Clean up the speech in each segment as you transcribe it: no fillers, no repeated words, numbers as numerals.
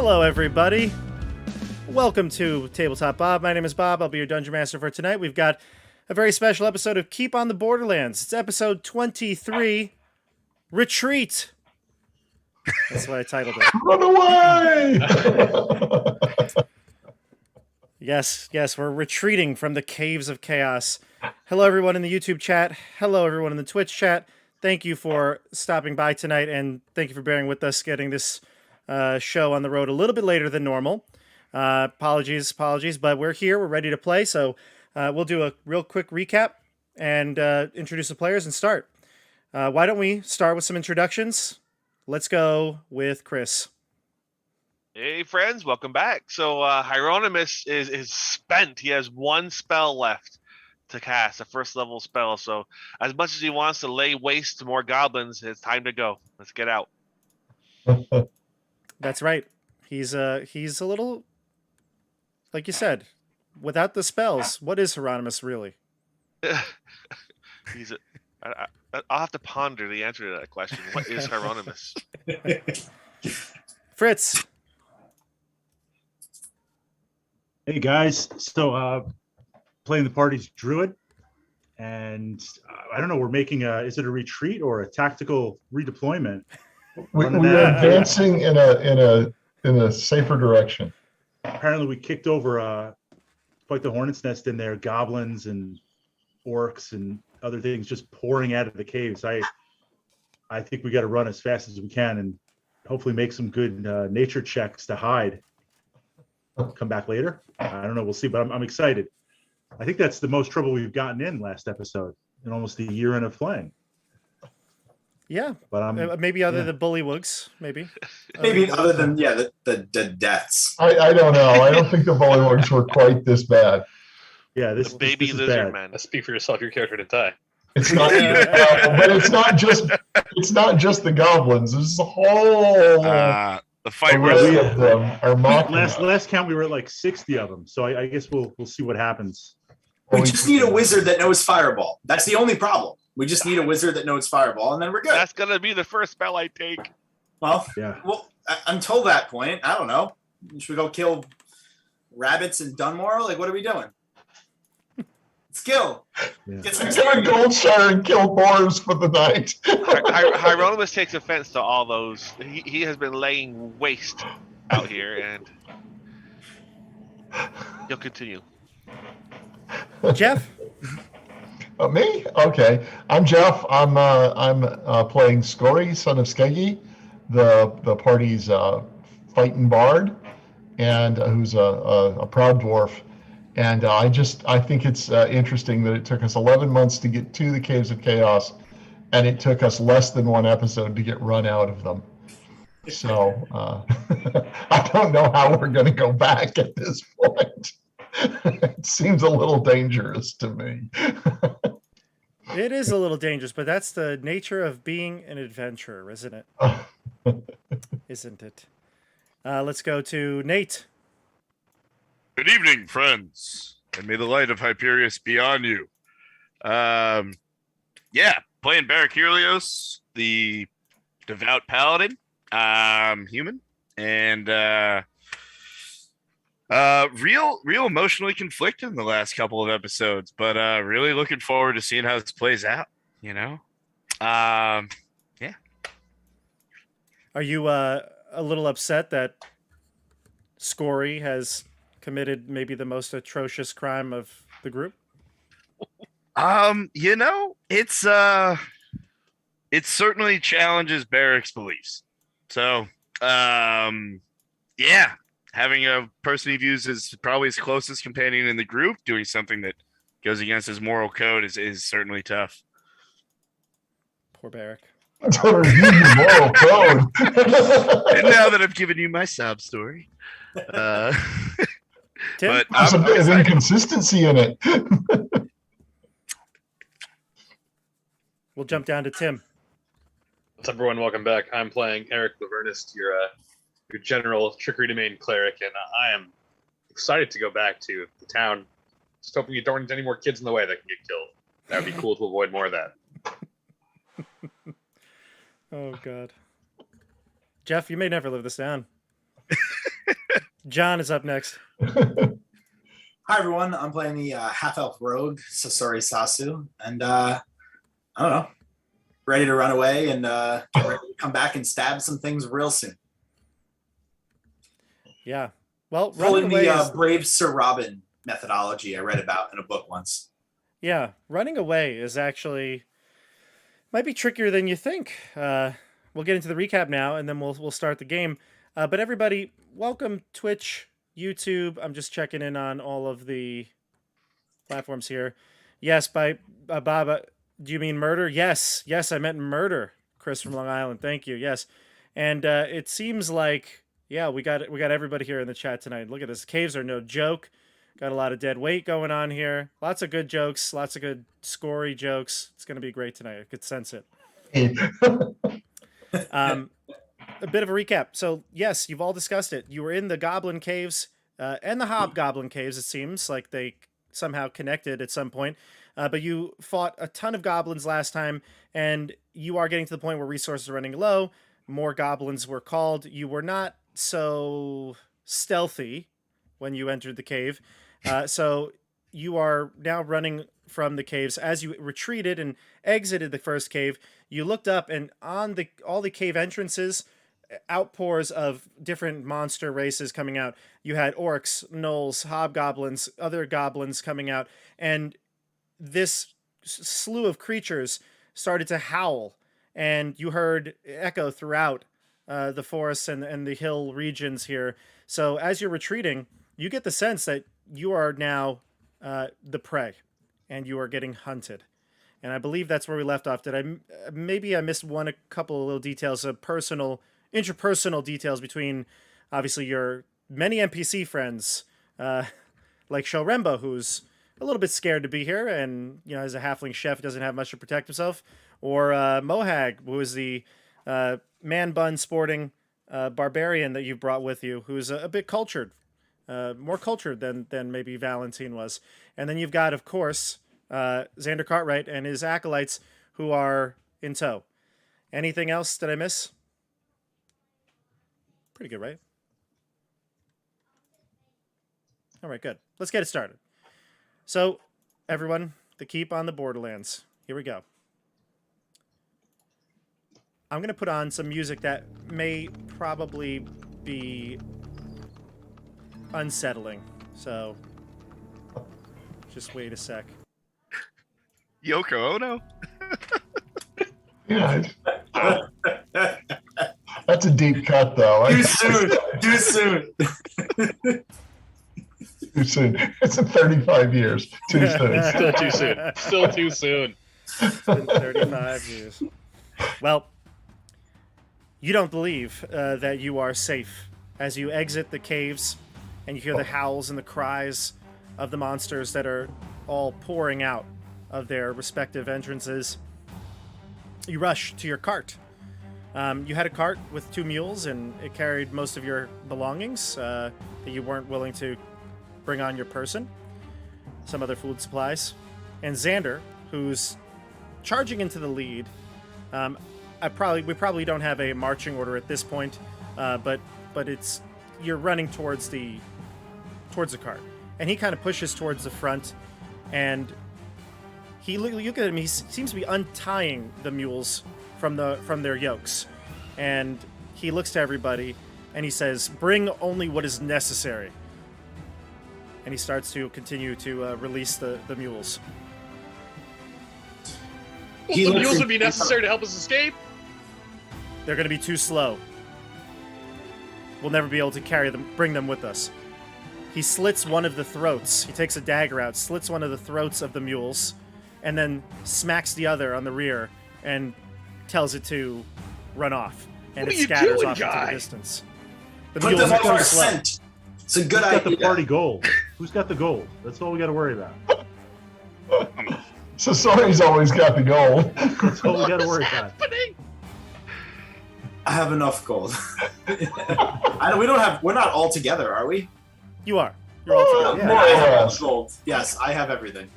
Hello, everybody. Welcome to Tabletop Bob. My name is Bob. I'll be your Dungeon Master for tonight. We've got a very special episode of Keep on the Borderlands. It's episode 23, Retreat. That's what I titled it. Run away! Yes, we're retreating from the caves of chaos. Hello, everyone in the YouTube chat. Hello, everyone in the Twitch chat. Thank you for stopping by tonight, and thank you for bearing with us getting this show on the road a little bit later than normal. Apologies, but we're here. We're ready to play, so we'll do a real quick recap and introduce the players and start. Why don't we start with some introductions? Let's go with Chris. Hey friends, welcome back. So Hieronymus is spent. He has one spell left to cast, a first level spell. So as much as he wants to lay waste to more goblins, it's time to go. Let's get out. That's right. He's a little, like you said, without the spells. What is Hieronymus really? I'll have to ponder the answer to that question. What is Hieronymus? Fritz. Hey guys, so playing the party's druid, and I don't know. We're making is it a retreat or a tactical redeployment? We are advancing in a safer direction. Apparently, we kicked over quite the hornet's nest in there. Goblins and orcs and other things just pouring out of the caves. I think we got to run as fast as we can and hopefully make some good nature checks to hide. Come back later. I don't know. We'll see. But I'm excited. I think that's the most trouble we've gotten in last episode in almost a year in of playing. Yeah, but maybe other than bullywugs, maybe. Maybe other than the deaths. I don't know. I don't think the bullywugs were quite this bad. Yeah, this baby this is lizard bad. man. Speak for yourself. Your character didn't die. It's not, but it's not just the goblins. There's a whole The fight array was of them are mocking us. Last count we were at like 60 of them. So I guess we'll see what happens. We just need a wizard that knows Fireball. That's the only problem. We just need a wizard that knows Fireball, and then we're good. That's gonna be the first spell I take. Well, Yeah. Until that point, I don't know. Should we go kill rabbits in Dunmore? Like, what are we doing? Let's kill. Yeah. Get some Get a Goldshire and kill boars for the night. Hieronymus takes offense to all those. He has been laying waste out here, and he'll continue. Jeff. Me? Okay. I'm Jeff. I'm playing Scory, son of Skeggy, the party's fighting bard, and who's a proud dwarf. And I think it's interesting that it took us 11 months to get to the Caves of Chaos, and it took us less than one episode to get run out of them. So I don't know how we're going to go back at this point. It seems a little dangerous to me. It is a little dangerous, but that's the nature of being an adventurer, isn't it? Isn't it? Let's go to Nate. Good evening, friends, and may the light of Hyperius be on you. Playing Barak Helios, the devout paladin, human, and real emotionally conflicted in the last couple of episodes, but really looking forward to seeing how this plays out. You know, Are you a little upset that Scory has committed maybe the most atrocious crime of the group? It certainly challenges Barak's beliefs. So, having a person he views as probably his closest companion in the group doing something that goes against his moral code is certainly tough. Poor Barak. Moral code. And now that I've given you my sob story, Tim? but There's a I'm bit of excited. inconsistency in it. We'll jump down to Tim. What's up, everyone? Welcome back. I'm playing Eric Lavernus, your general trickery domain cleric, and I am excited to go back to the town. Just hoping you don't need any more kids in the way that can get killed. That would be cool to avoid more of that. Oh, God. Jeff, you may never live this down. John is up next. Hi everyone, I'm playing the half-elf rogue Sasori Sasu, and I don't know, ready to run away and get ready to come back and stab some things real soon. Yeah. Well, Pulling running away the is, brave Sir Robin methodology I read about in a book once. yeah, running away is actually might be trickier than you think. We'll get into the recap now, and then we'll start the game. But everybody, welcome Twitch, YouTube. I'm just checking in on all of the platforms here. Yes, by Baba. Do you mean murder? Yes, I meant murder. Chris from Long Island. Thank you. Yes, and it seems like we got everybody here in the chat tonight. Look at this. Caves are no joke. Got a lot of dead weight going on here. Lots of good jokes. Lots of good scory jokes. It's gonna be great tonight. I could sense it. A bit of a recap. So yes, you've all discussed it. You were in the Goblin Caves and the Hobgoblin Caves. It seems like they somehow connected at some point. But you fought a ton of goblins last time, and you are getting to the point where resources are running low. More goblins were called. You were not so stealthy when you entered the cave. So you are now running from the caves. As you retreated and exited the first cave, you looked up, and on all the cave entrances, outpours of different monster races coming out. You had orcs, gnolls, hobgoblins, other goblins coming out, and this slew of creatures started to howl, and you heard echo throughout the forests and the hill regions here. So as you're retreating, you get the sense that you are now the prey, and you are getting hunted. And I believe that's where we left off. Did I missed a couple of little details of interpersonal details between, obviously, your many NPC friends, like Shorembo, who's a little bit scared to be here, and as a halfling chef, doesn't have much to protect himself, or Mohag, who is the man bun sporting barbarian that you've brought with you, who's a bit cultured, more cultured than maybe Valentine was, and then you've got, of course, Xander Cartwright and his acolytes, who are in tow. Anything else that I miss? Pretty good, right? All right, good. Let's get it started. So, everyone, the keep on the Borderlands. Here we go. I'm going to put on some music that may probably be unsettling. So, just wait a sec. Yoko Ono? Yeah. That's a deep cut, though. Too soon. Too soon. Too soon. It's in 35 years. Too soon. Still too soon. Still too soon. It's been 35 years. Well, you don't believe that you are safe as you exit the caves and you hear the howls and the cries of the monsters that are all pouring out of their respective entrances. You rush to your cart. You had a cart with 2 mules, and it carried most of your belongings that you weren't willing to bring on your person. Some other food supplies. And Xander, who's charging into the lead. We probably don't have a marching order at this point, but you're running towards the cart, and he kind of pushes towards the front, and you look at him. He seems to be untying the mules from their yokes, and he looks to everybody, and he says, "Bring only what is necessary." And he starts to continue to release the mules. The mules would be necessary to help us escape. They're going to be too slow. We'll never be able to bring them with us. He slits one of the throats. He takes a dagger out, slits one of the throats of the mules, and then smacks the other on the rear and tells it to run off. And What it are you scatters doing, off into guy? the distance. The Put mules them are on too our slow. scent. It's a good Who's got idea. the party gold? Who's got the gold? That's all we got to worry about. So Sasori's always got the goal. That's all we got to worry about. I have enough gold. We're not all together, are we? You are. You're all together. Yeah. More I have Yeah. enough gold. Yes, I have everything.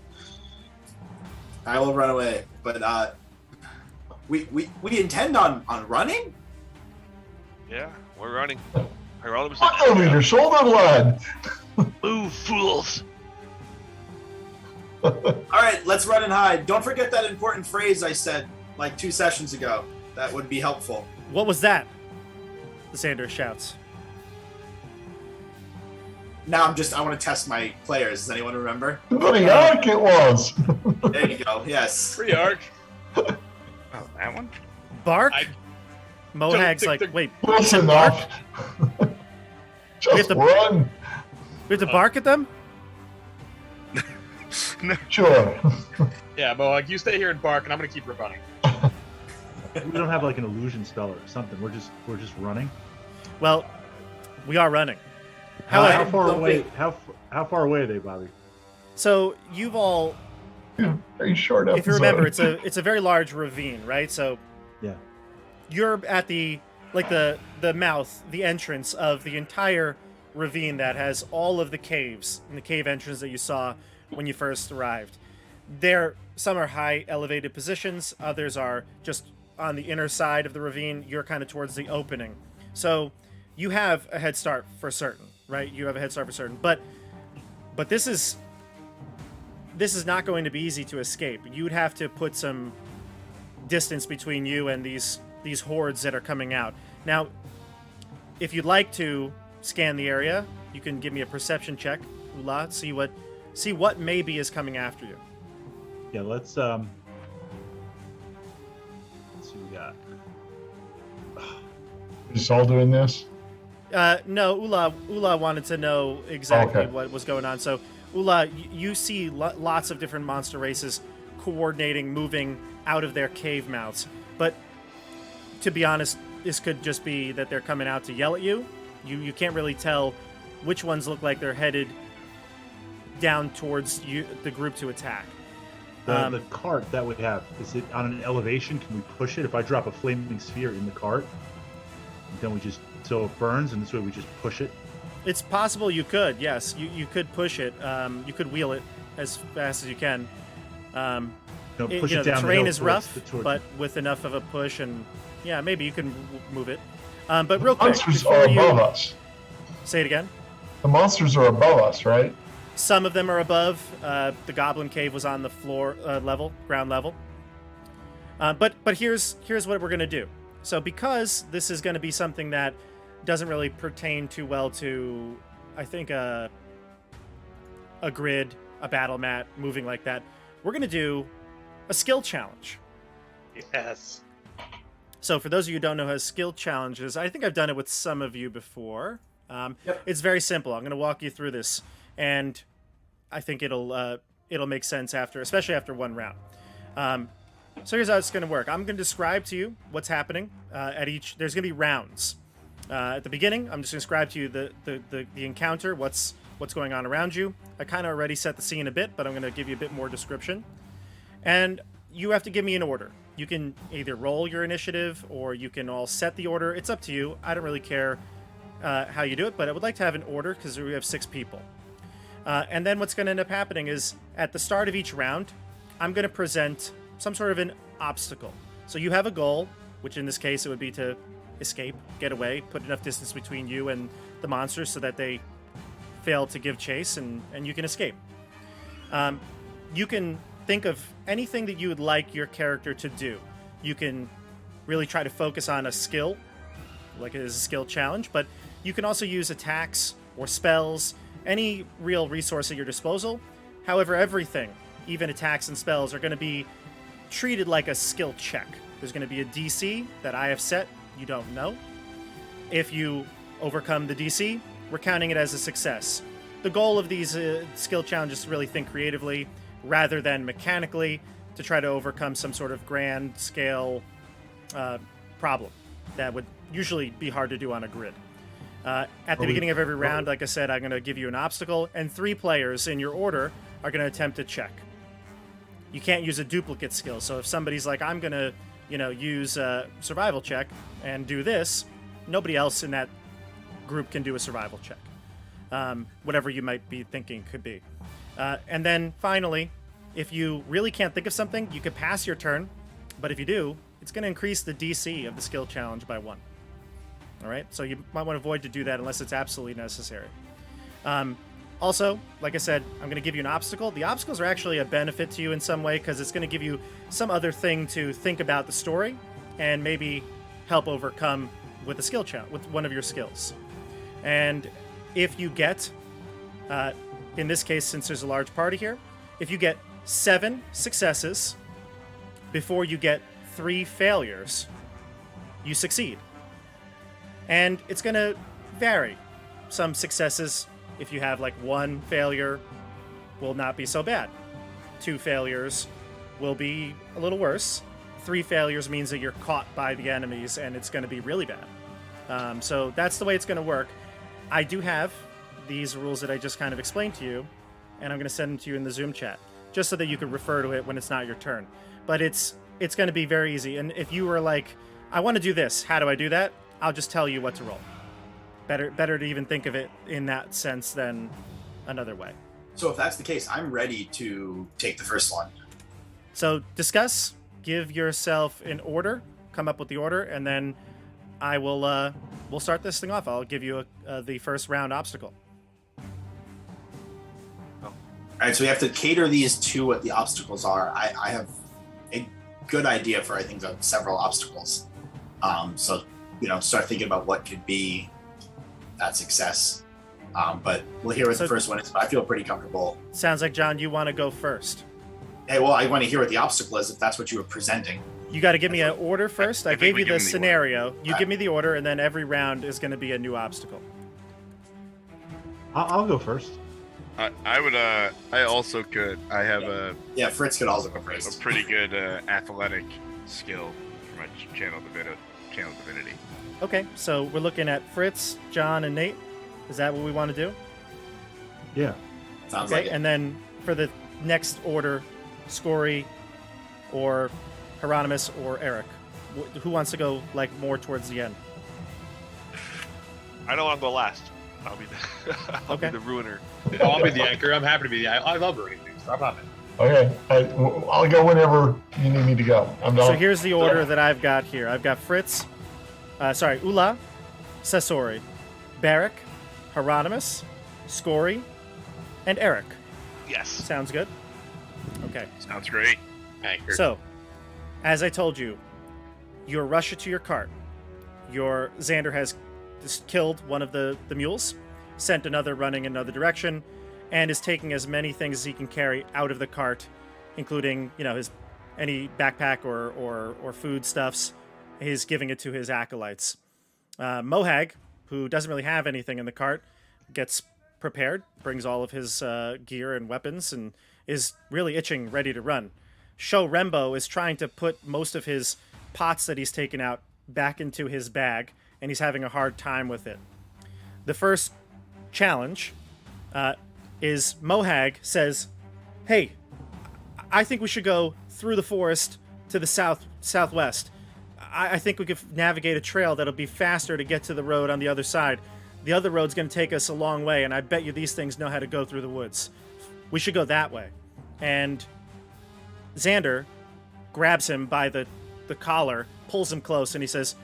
I will run away, but we intend on running. Yeah, we're running. Hieronymus Fuck the leader, shoulder blood. Move, fools! All right, let's run and hide. Don't forget that important phrase I said like 2 sessions ago. That would be helpful. What was that? The Sander shouts. Now I want to test my players. Does anyone remember? What a arc it was. There you go. Yes. Free arc. Oh, that one? Bark? I Mohag's think like, they're- wait, Close enough. Just to- run. we have to bark at them? Sure. Yeah, Mohawk, you stay here and bark, and I'm gonna keep running. We don't have like an illusion spell or something. We're just running. Well, we are running. How However, far don't away? think- How far away are they, Bobby? so you've all, Yeah, very short episode. if you remember, it's a very large ravine, right? So Yeah. you're at the mouth, the entrance of the entire ravine that has all of the caves and the cave entrance that you saw when you first arrived. Some are high elevated positions, others are just on the inner side of the ravine. You're kind of towards the opening, so you have a head start for certain, right? You have a head start for certain, but this is not going to be easy to escape. You'd have to put some distance between you and these hordes that are coming out. Now, if you'd like to scan the area, you can give me a perception check, Uhla, see what maybe is coming after you. Yeah. Let's see what we got. Just all doing this. No, Uhla wanted to know exactly Okay. what was going on. So, Uhla, you see lots of different monster races coordinating, moving out of their cave mouths. But to be honest, this could just be that they're coming out to yell at you. You can't really tell which ones look like they're headed down towards you, the group to attack. The cart that we have, is it on an elevation? Can we push it? If I drop a flaming sphere in the cart, then so it burns, and this way we just push it. It's possible you could, yes. You could push it. You could wheel it as fast as you can. Push it The down. terrain hill is towards rough, towards- but with enough of a push, and yeah, maybe you can move it. But real quick, Monsters before are you above us. say it again. The monsters are above us, right? Some of them are above. The Goblin Cave was on the floor ground level. But here's what we're gonna do. So because this is gonna be something that doesn't really pertain too well to, I think, a grid, a battle mat, moving like that, we're gonna do a skill challenge. Yes. So for those of you who don't know how skill challenges, I think I've done it with some of you before. Yep. It's very simple. I'm going to walk you through this, and I think it'll make sense especially after one round. So here's how it's going to work. I'm going to describe to you what's happening at each. There's going to be rounds. At the beginning, I'm just going to describe to you the encounter, what's going on around you. I kind of already set the scene a bit, but I'm going to give you a bit more description. And you have to give me an order. You can either roll your initiative, or you can all set the order. It's up to you. I don't really care how you do it, but I would like to have an order because we have 6 people. And then what's going to end up happening is at the start of each round, I'm going to present some sort of an obstacle. So you have a goal, which in this case it would be to escape, get away, put enough distance between you and the monsters so that they fail to give chase, and you can escape. You can think of anything that you would like your character to do. You can really try to focus on a skill, like it is a skill challenge, but you can also use attacks or spells, any real resource at your disposal. However, everything, even attacks and spells, are going to be treated like a skill check. There's going to be a DC that I have set, you don't know. If you overcome the DC, we're counting it as a success. The goal of these skill challenges is to really think creatively rather than mechanically, to try to overcome some sort of grand scale problem that would usually be hard to do on a grid. At the beginning of every round, like I said, I'm going to give you an obstacle, and 3 players in your order are going to attempt to check. You can't use a duplicate skill, so if somebody's like, I'm going to use a survival check and do this, nobody else in that group can do a survival check. Whatever you might be thinking could be. And then finally, if you really can't think of something, you could pass your turn, but if you do, it's going to increase the DC of the skill challenge by 1. All right, so you might want to avoid to do that unless it's absolutely necessary. Also, like I said, I'm going to give you an obstacle. The obstacles are actually a benefit to you in some way because it's going to give you some other thing to think about the story and maybe help overcome with a skill challenge, with one of your skills. And if you get, in this case, since there's a large party here, if you get 7 successes before you get 3 failures, you succeed. And it's going to vary. Some successes, if you have like 1 failure, will not be so bad. 2 failures will be a little worse. 3 failures means that you're caught by the enemies and it's going to be really bad. So that's the way it's going to work. I do have these rules that I just kind of explained to you, and I'm going to send them to you in the Zoom chat, just so that you can refer to it when it's not your turn. But it's going to be very easy. And if you were like, I want to do this, how do I do that? I'll just tell you what to roll. Better to even think of it in that sense than another way. So if that's the case, I'm ready to take the first one. So discuss, give yourself an order, come up with the order, and then I will we'll start this thing off. I'll give you the first round obstacle. All right, so we have to cater these to what the obstacles are. I have a good idea for, I think, several obstacles. So, start thinking about what could be that success. But we'll hear what the first one is. But I feel pretty comfortable. Sounds like, John, you want to go first. Hey, well, I want to hear what the obstacle is if that's what you were presenting. You got to give me an order first. I gave you the scenario. You Right. give me the order, and then every round is going to be a new obstacle. I'll go first. I would. I also could. I have a Yeah, Fritz could also go first. pretty good athletic skill for my channel divinity. Okay, so we're looking at Fritz, John, and Nate. Is that what we want to do? Yeah. Sounds Okay, like it. and then for the next order, Scory, or Hieronymus, or Eric. Who wants to go more towards the end? I don't want to go last. I'll be the, I'll Okay. be the ruiner. I'll be the anchor. I'm happy to be the. I love ruining things. I'm not. Okay, I'll go whenever you need me to go. I'm So done. here's the order that I've got here. I've got Fritz, Uhla, Sasori, Barrack, Hieronymus, Scory, and Eric. Yes. Sounds good? Okay. Sounds great. Anchor. So, as I told you, you're rushing to your cart. Your Xander has just killed one of the mules, sent another running in another direction, and is taking as many things as he can carry out of the cart, including his any backpack or food stuffs. He's giving it to his acolytes. Mohag, who doesn't really have anything in the cart, gets prepared, brings all of his gear and weapons, and is really itching, ready to run. Sho Rembo is trying to put most of his pots that he's taken out back into his bag, and he's having a hard time with it. The first challenge is Mohag says, "Hey, I think we should go through the forest to the southwest. I think we could navigate a trail that'll be faster to get to the road on the other side. The other road's going to take us a long way, and I bet you these things know how to go through the woods. We should go that way." And Xander grabs him by the collar, pulls him close, and he says,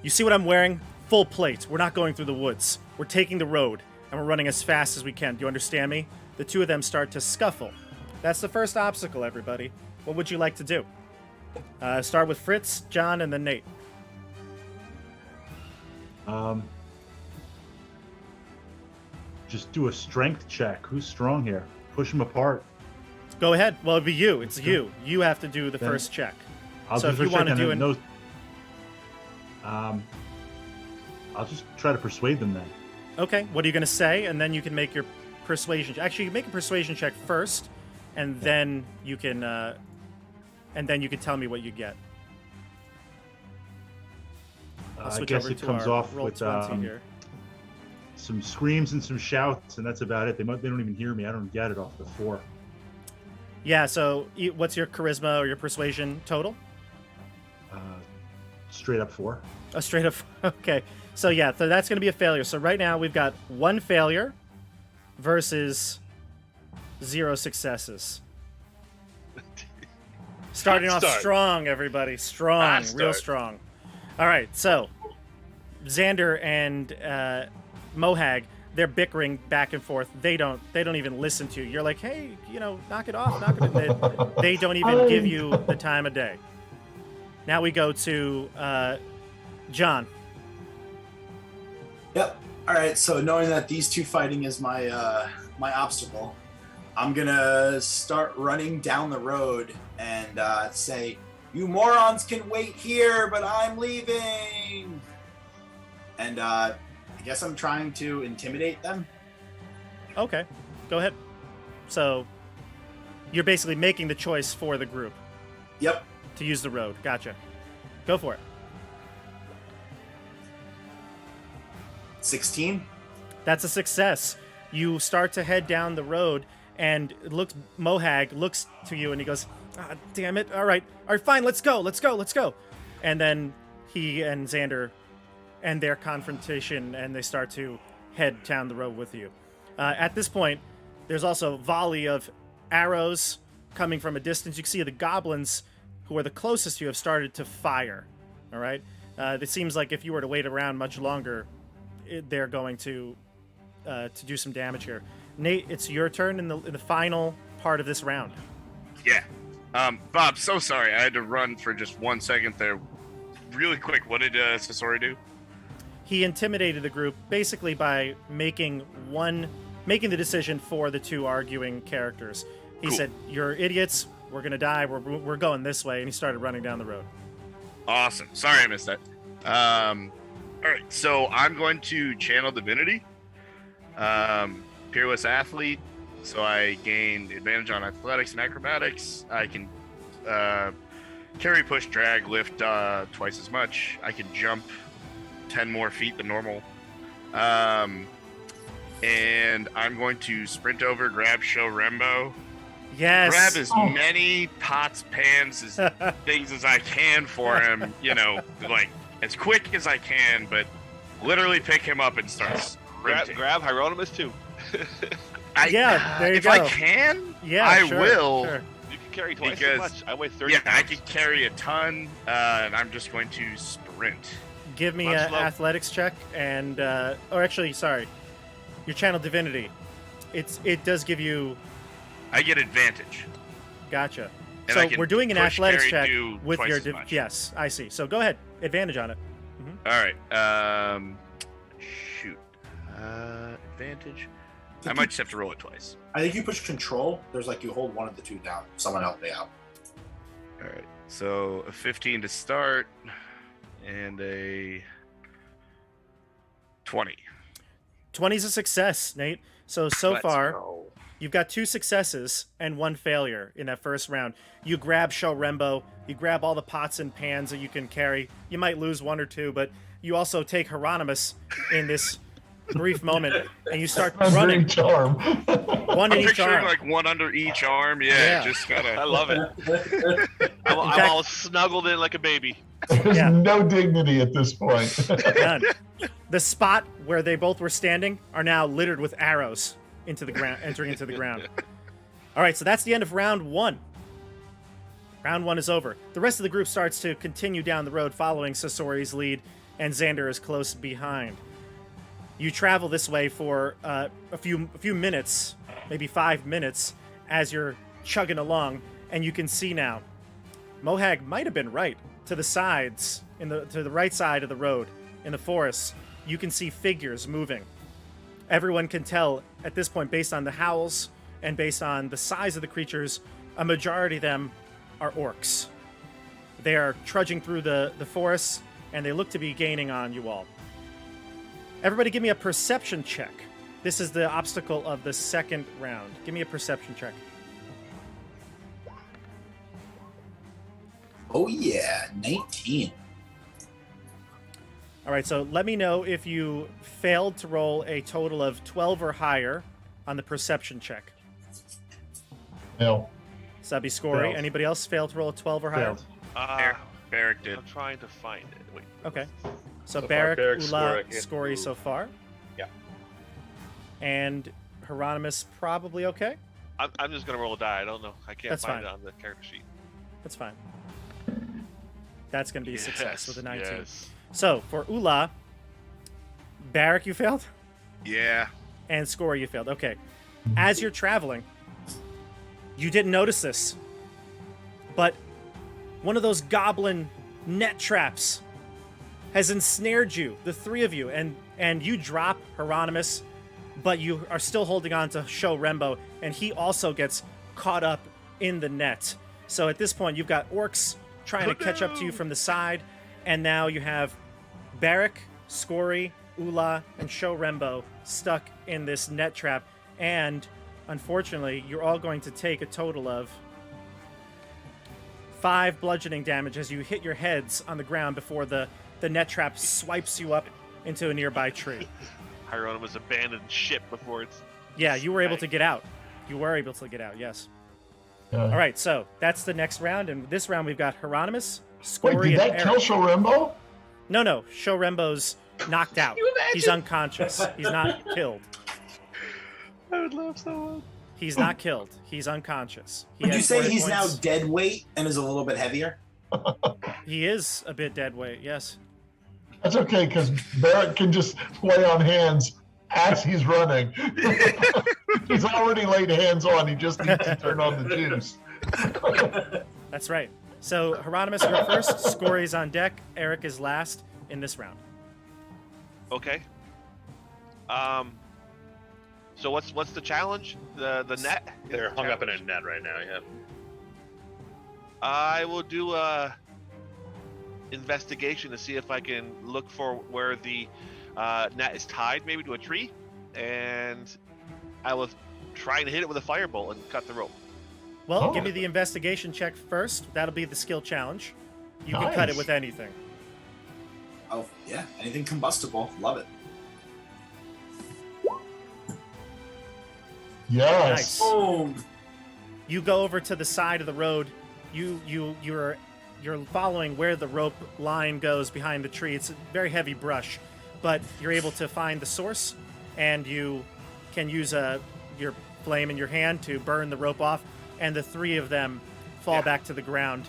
"You see what I'm wearing? Full plate. We're not going through the woods. We're taking the road, and we're running as fast as we can. Do you understand me?" The two of them start to scuffle. That's the first obstacle, everybody. What would you like to do? Start with Fritz, John, and then Nate. Just do a strength check. Who's strong here? Push them apart. Go ahead. Well, it'd be you. It's Okay. you. You have to do the Then first check. I'll So do if the you first wanna check do and an- I'll just try to persuade them then. Okay. What are you going to say? And then you can make your persuasion. Actually, you make a persuasion check first, and then you can tell me what you get. I'll I switch guess over it to comes our off roll with 20 here. some screams and some shouts, and that's about it. They don't even hear me. I don't get it off the 4. Yeah. So, what's your charisma or your persuasion total? Straight up 4. A straight up. Okay. So yeah, so that's going to be a failure. So right now we've got 1 failure versus 0 successes. Starting Hot off start. strong, everybody. Strong, Hot real start. strong. All right, so Xander and Mohag, they're bickering back and forth. They don't even listen to you. You're like, hey, knock it off, knock it off. They don't even give you the time of day. Now we go to John. Yep. All right. So knowing that these two fighting is my my obstacle, I'm gonna start running down the road and say, "You morons can wait here, but I'm leaving." And I guess I'm trying to intimidate them. Okay, go ahead. So you're basically making the choice for the group. Yep. To use the road. Gotcha. Go for it. 16. That's a success. You start to head down the road, and Mohag looks to you, and he goes, "Ah, damn it! All right, fine. Let's go. And then he and Xander end their confrontation, and they start to head down the road with you. At this point, there's also a volley of arrows coming from a distance. You can see the goblins who are the closest to you have started to fire. All right. It seems like if you were to wait around much longer, they're going to do some damage here. Nate, it's your turn in the final part of this round. Yeah. Bob, so sorry. I had to run for just 1 second there. Really quick, what did Sasori do? He intimidated the group basically by making the decision for the two arguing characters. He Cool. said, "You're idiots. We're gonna die. We're going this way," and he started running down the road. Awesome. Sorry I missed that. All right, so I'm going to channel divinity. Peerless athlete. So I gained advantage on athletics and acrobatics. I can carry, push, drag, lift twice as much. I can jump 10 more feet than normal. And I'm going to sprint over, grab Show Rembo. Yes. Grab as many pots, pans, as things as I can for him, like as quick as I can, but literally pick him up and start sprinting. Grab Hieronymus too. There you if go. I can, Yeah, I sure, will. sure. You can carry twice Because- as much. I weigh 30 Yeah, pounds. I could carry a ton, and I'm just going to sprint. Give me Much an love. athletics check, and your channel divinity. It does give you. I get advantage. Gotcha. And So I can we're doing an push, athletics carry, check do with twice your as much. yes, I see. So go ahead, advantage on it. All right. Shoot. Advantage. I might just have to roll it twice. I think you push control. There's you hold one of the two down. Someone help me out. All right. So a 15 to start, and a 20. 20's a success, Nate. So Let's far, go. you've got 2 successes and 1 failure in that first round. You grab Show Rembo, you grab all the pots and pans that you can carry. You might lose 1 or 2, but you also take Hieronymus in this brief moment, and you start running. Charm. One in I'm each picturing arm. like one under each arm. Yeah, Yeah. just I gotta. love it. I'm fact- all snuggled in like a baby. There's Yeah. no dignity at this point. None. The spot where they both were standing are now littered with arrows into the ground, entering into the ground. All right, so that's the end of round 1. Round 1 is over. The rest of the group starts to continue down the road, following Sasori's lead, and Xander is close behind. You travel this way for a few minutes, maybe 5 minutes, as you're chugging along, and you can see now. Mohag might have been right. To the sides, to the right side of the road, in the forest, you can see figures moving. Everyone can tell at this point, based on the howls and based on the size of the creatures, a majority of them are orcs. They are trudging through the forest, and they look to be gaining on you all. Everybody give me a perception check. This is the obstacle of the second round. Give me a perception check. Oh yeah, 19. All right, so let me know if you failed to roll a total of 12 or higher on the perception check. No. So that'd be Scory. Failed. Anybody else fail to roll a 12 or higher? Failed. Barrick did. I'm trying to find it. Wait. Okay. So So far, Barrick, Barrick, Uhla, Scory, Scory so far. Yeah. And Hieronymus probably okay. I'm just gonna roll a die. I don't know. I can't That's find fine. it on the character sheet. That's fine. That's going to be a success with a 19. Yes. So for Uhla, Barrack, you failed? Yeah. And Score, you failed. Okay. As you're traveling, you didn't notice this, but one of those goblin net traps has ensnared you, the three of you, and you drop Hieronymus, but you are still holding on to Show Rembo, and he also gets caught up in the net. So at this point, you've got orcs trying to catch up to you from the side, and now you have Barrack, Scory, Uhla, and Show Rembo stuck in this net trap, and unfortunately, you're all going to take a total of 5 bludgeoning damage as you hit your heads on the ground before the net trap swipes you up into a nearby tree. Hieronymus abandoned ship before it's. Yeah, you were able to get out. You were able to get out, yes. Yeah. All right, so that's the next round, and this round we've got Hieronymus, Wait, Scory, did and that kill Eric. Shorembo? No, Show Rembo's knocked out. you imagine? He's unconscious. He's not killed. I would laugh so much. He's not killed. He's unconscious. He Would you has say 4 hit he's now points. dead weight and is a little bit heavier? He is a bit dead weight, yes. That's okay, because Barrett can just lay on hands as he's running. He's already laid hands on. He just needs to turn on the juice. That's right. So, Hieronymus, you're first. Scory's on deck. Eric is last in this round. Okay. So what's the challenge? The net? is They're the hung up in a challenge? net right now. Yeah. I will do a investigation to see if I can look for where the net is tied, maybe to a tree, and I will try and hit it with a firebolt and cut the rope. Well, Oh. give me the investigation check first. That'll be the skill challenge. You can cut it Nice. with anything. Oh, yeah. Anything combustible. Love it. Yes. Boom. You go over to the side of the road. You're following where the rope line goes behind the tree. It's a very heavy brush, but you're able to find the source, and you can use your flame in your hand to burn the rope off, and the 3 of them fall back to the ground.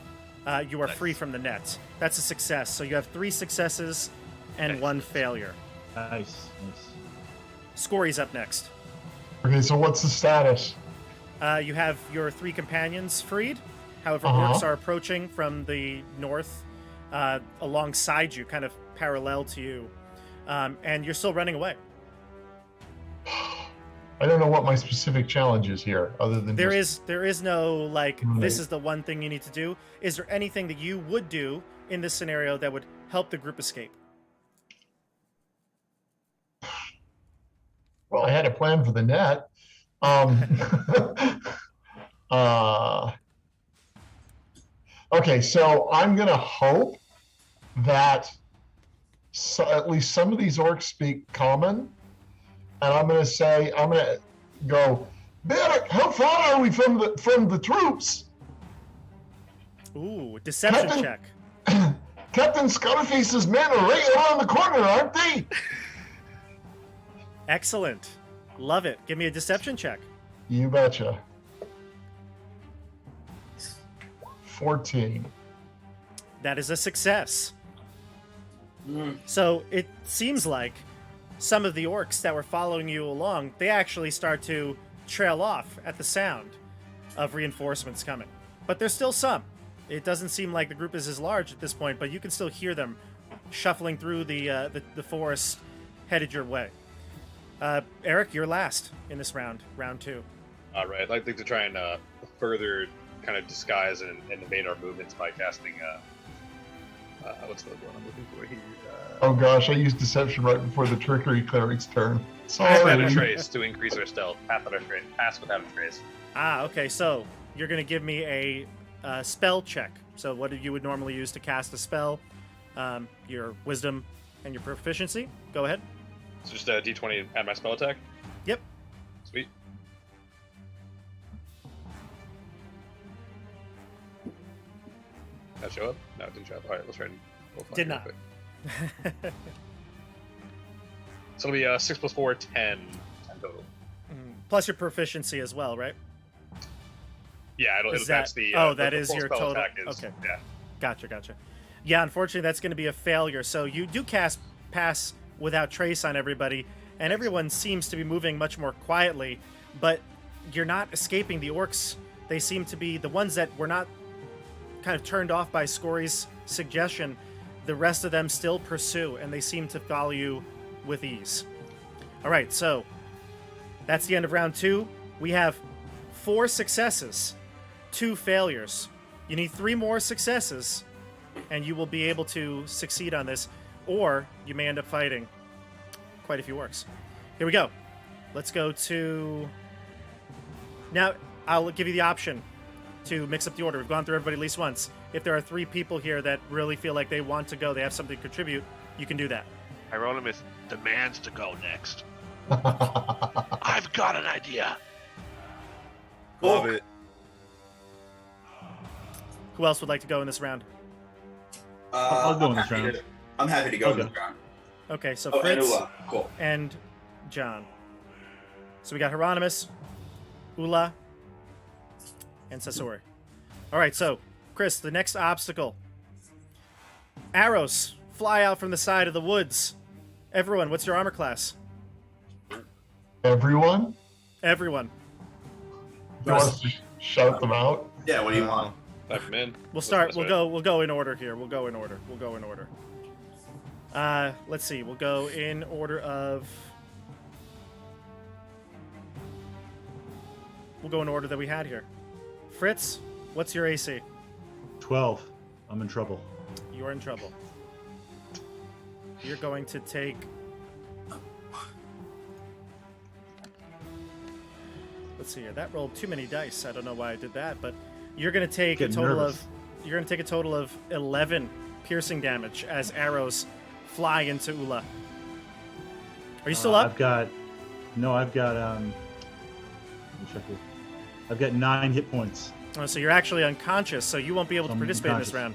You are free from the net. That's a success. So you have 3 successes and 1 failure. Nice. Scory's up next. Okay, so what's the status? You have your 3 companions freed. However, Uh-huh. orcs are approaching from the north alongside you, kind of parallel to you. And you're still running away. I don't know what my specific challenge is here, other than There just, is no, like, this Right. is the one thing you need to do. Is there anything that you would do in this scenario that would help the group escape? Well, I had a plan for the net. Okay, so I'm gonna hope that at least some of these orcs speak common, and I'm gonna go, Barrack, how far are we from the troops? Ooh, deception Captain- check. Captain Scarface's men are right around the corner, aren't they? Excellent. Love it. Give me a deception check. You betcha. 14. That is a success. Mm. So it seems like some of the orcs that were following you along, they actually start to trail off at the sound of reinforcements coming. But there's still some. It doesn't seem like the group is as large at this point, but you can still hear them shuffling through the forest headed your way. Eric, you're last in this round 2. All right. I'd like to try and further kind of disguise and evade our movements by casting. What's the one I'm looking for here? Oh gosh, I used deception right before the trickery cleric's turn. Pass without a Sorry. trace to increase our stealth. Pass without a trace. Okay, so you're going to give me a spell check. So what you would normally use to cast a spell, your wisdom and your proficiency. Go ahead. So just a d20 and add my spell attack. Yep. Sweet. Did that show up? No, it didn't show up. All right, let's try and we'll find Did it real not. quick. So it'll be 6 + 4, 10 total. Plus your proficiency as well, right? Yeah, Is that's that- the. oh, the- that the is full your spell total- attack is- okay. Yeah. Gotcha. Yeah, unfortunately, that's going to be a failure. So you do pass without trace on everybody, and everyone seems to be moving much more quietly, but you're not escaping the orcs. They seem to be the ones that were not kind of turned off by Scory's suggestion. The rest of them still pursue, and they seem to follow you with ease. All right, so that's the end of round 2. We have 4 successes, 2 failures. You need 3 more successes, and you will be able to succeed on this, or you may end up fighting quite a few orcs. Here we go. Let's go to... Now, I'll give you the option to mix up the order. We've gone through everybody at least once. If there are 3 people here that really feel like they want to go, they have something to contribute, you can do that. Hieronymus demands to go next. I've got an idea. Love it. Who else would like to go in this round? I'll go in this I'm happy round. to- I'm happy to go in Okay. this round. Okay, so Oh, and Fritz Uhla. Cool. and John. So we got Hieronymus, Uhla, and Sasori. All right, so Chris, the next obstacle. Arrows fly out from the side of the woods. Everyone, what's your armor class? Everyone? Everyone. You want us to shout them out? Yeah, what do you want? Type 'em in. We'll start. We'll go in order here. We'll go in order. Let's see. We'll go in order of. We'll go in order that we had here. Fritz, what's your AC? 12. I'm in trouble. You're in trouble. You're going to take. Let's see here. That rolled too many dice. I don't know why I did that, but you're going to take a Getting total nervous. of. You're going to take a total of 11 piercing damage as arrows fly into Uhla. Are you still up? I've got. Let me check here. I've got 9 hit points. Oh, so you're actually unconscious, so you won't be able to I'm participate in this round.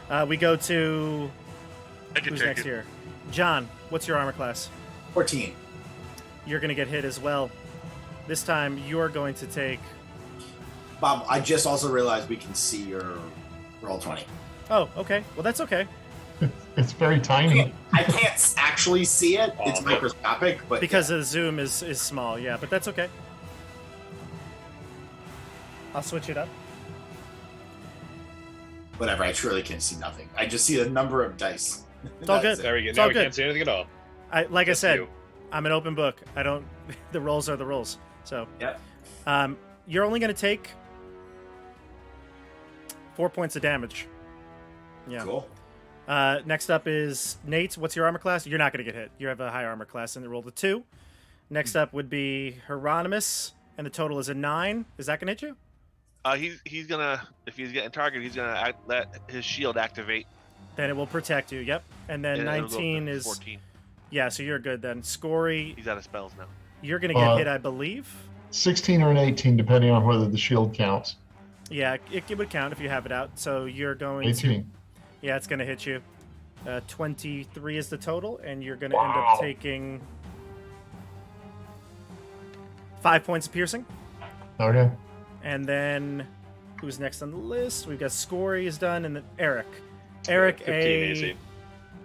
unconscious. We go to I can who's take next it. here? John, what's your armor class? 14. You're going to get hit as well. This time, you're going to take. Bob, I just also realized we can see your roll 20. Oh, okay. Well, that's okay It's very tiny. I can't actually see it. It's Oh. microscopic, but because the zoom is small. Yeah, but that's okay. I'll switch it up. whatever. I truly can see nothing. I just see the number of dice. It's all That's good. it. There we go. It's Now all we good. can't see anything at all. Like I Just said, you. I'm an open book. I don't. The rolls are the rules. So, Yep. you're only going to take 4 points of damage. Yeah. Cool. Next up is Nate. What's your armor class? You're not going to get hit. You have a high armor class, and it rolled a 2. Next up would be Hieronymus, and the total is a 9. Is that going to hit you? He's gonna, if he's getting targeted, he's gonna let his shield activate. Then it will protect you. Yep. And then and it'll go 19 to is 14. yeah. So you're good then. Scory, He's out of spells now. you're going to get Uh, hit, I believe. 16 or an 18, depending on whether the shield counts. Yeah, it would count if you have it out. So you're going to 18. yeah, it's going to hit you. 23 is the total, and you're going to end Wow. up taking 5 points of piercing. Okay. And then, who's next on the list? We've got Scory is done, and then Eric. Eric, 15 a AC.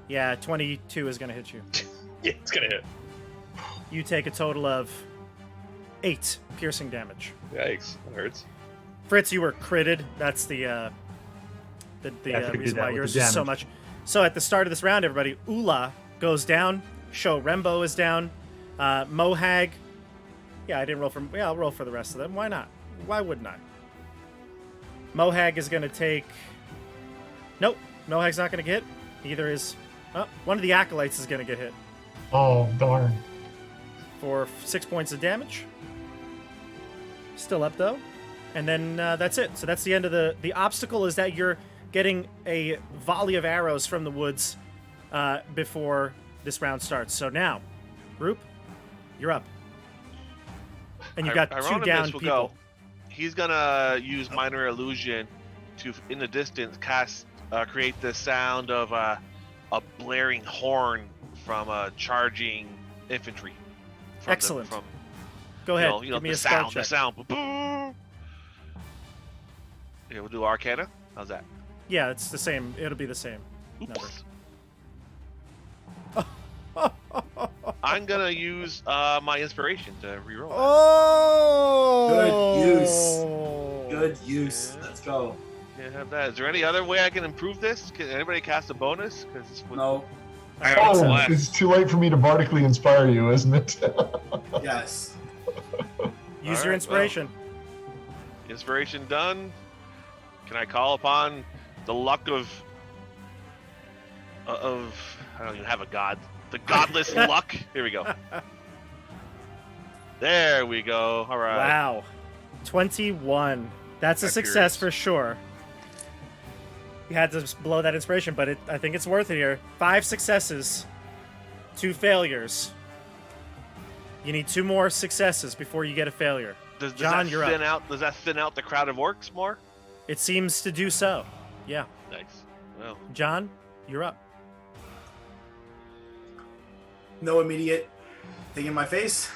yeah, 22 is going to hit you. Yeah, it's gonna hit. You take a total of 8 piercing damage. Yikes, that hurts. Fritz, you were critted. That's the Yeah, I figured reason that why with yours the is so damage. much. So at the start of this round, everybody, Uhla goes down. Show Rembo is down. Mohag. Yeah, I didn't roll for. Yeah, I'll roll for the rest of them. Why not? Why wouldn't I? Mohag is going to take. Nope, Mohag's not going to get hit. Neither is. Oh, one of the acolytes is going to get hit Oh, darn. for 6 points of damage. Still up though, and then that's it. So that's the end of the obstacle. Is that you're getting a volley of arrows from the woods before this round starts. So now, group, you're up, and you've got 2 Hieronymus down will people. go. He's gonna use minor illusion to, in the distance, create the sound of a blaring horn from charging infantry. Excellent. From Go ahead. you know, Give me the a spell sound. check. The sound. Boom. Yeah, we'll do Arcana. How's that? Yeah, it's the same. It'll be the same. Oops. Number. I'm gonna use my inspiration to reroll. that. Oh, Good use. Yeah. Let's go. Can't have that. Is there any other way I can improve this? Can anybody cast a bonus? Because this would... No. I don't Oh, know. it's too late for me to bardically inspire you, isn't it? Yes. use All your right, inspiration. Inspiration done. Can I call upon the luck of I don't even have a god. The godless luck. Here we go. There we go. All right. Wow, 21. That's a That's success curious. for sure. You had to blow that inspiration, but I think it's worth it here. 5 successes, 2 failures. You need 2 more successes before you get a failure. Does John, that you're thin up. out? Does that thin out the crowd of orcs more? It seems to do so. Yeah. Nice. Well, John, you're up. No immediate thing in my face.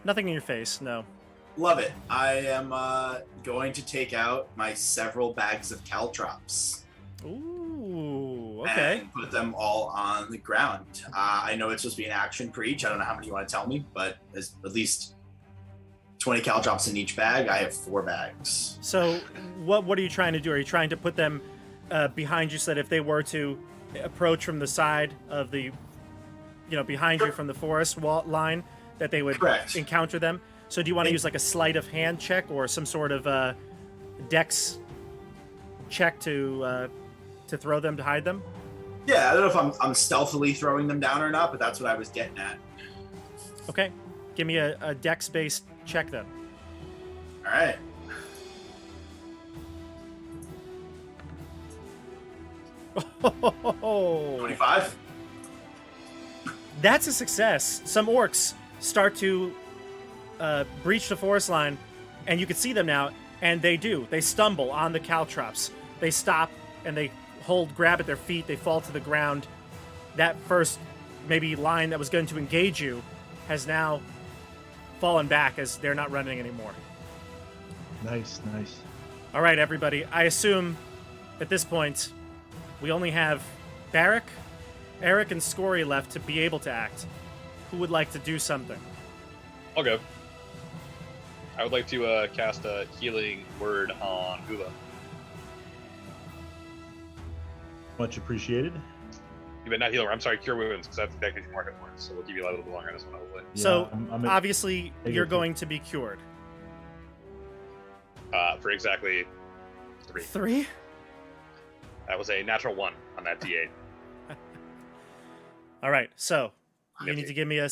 Nothing in your face, no. Love it. I am going to take out my several bags of caltrops. Ooh, okay. And put them all on the ground. I know it's supposed to be an action per each. I don't know how many you want to tell me, but there's at least 20 caltrops in each bag. I have 4 bags. So, what are you trying to do? Are you trying to put them behind you so that if they were to approach from the side of the, behind you from the forest wall line, that they would Correct. encounter them? So, do you want to use like a sleight of hand check or some sort of dex check to throw them, to hide them? Yeah, I don't know if I'm stealthily throwing them down or not, but that's what I was getting at. Okay, give me a dex-based check then. All right. Oh, 25. that's a success. Some orcs start to breach the forest line, and you can see them now, and they do. They stumble on the caltrops. They stop, and they grab at their feet. They fall to the ground. That first maybe line that was going to engage you has now fallen back as they're not running anymore. Nice. All right, everybody. I assume at this point we only have Barrick, Eric, and Scory left to be able to act. Who would like to do something? I'll go. I would like to cast a healing word on Uhla. Much appreciated. You bet not healer. I'm sorry, cure wounds, because that gives you more hit points. So we'll give you a little bit longer on this one, hopefully. So, I'm at obviously, negative you're 50. going to be cured. For exactly 3. 3? That was a natural 1 on that D8. All right, so you Yep. need to give me a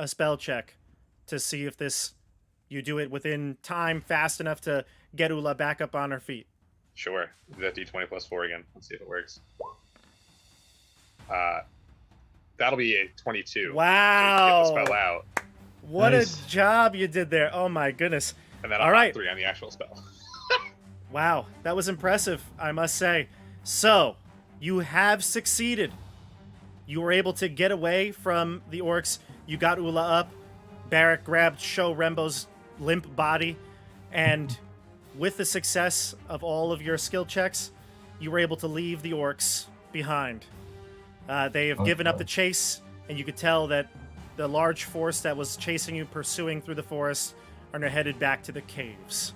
spell check to see if you do it within time, fast enough to get Uhla back up on her feet. Sure. Do that D20 plus 4 again. Let's see if it works. That'll be a 22. Wow. To get the spell out. What Nice. a job you did there. Oh my goodness. And then All I'll right. have 3 on the actual spell. Wow, that was impressive, I must say. So, you have succeeded. You were able to get away from the orcs. You got Uhla up. Barrick grabbed Sho Rembo's limp body. And with the success of all of your skill checks, you were able to leave the orcs behind. They have given up the chase, and you could tell that the large force that was chasing you, pursuing through the forest, are now headed back to the caves.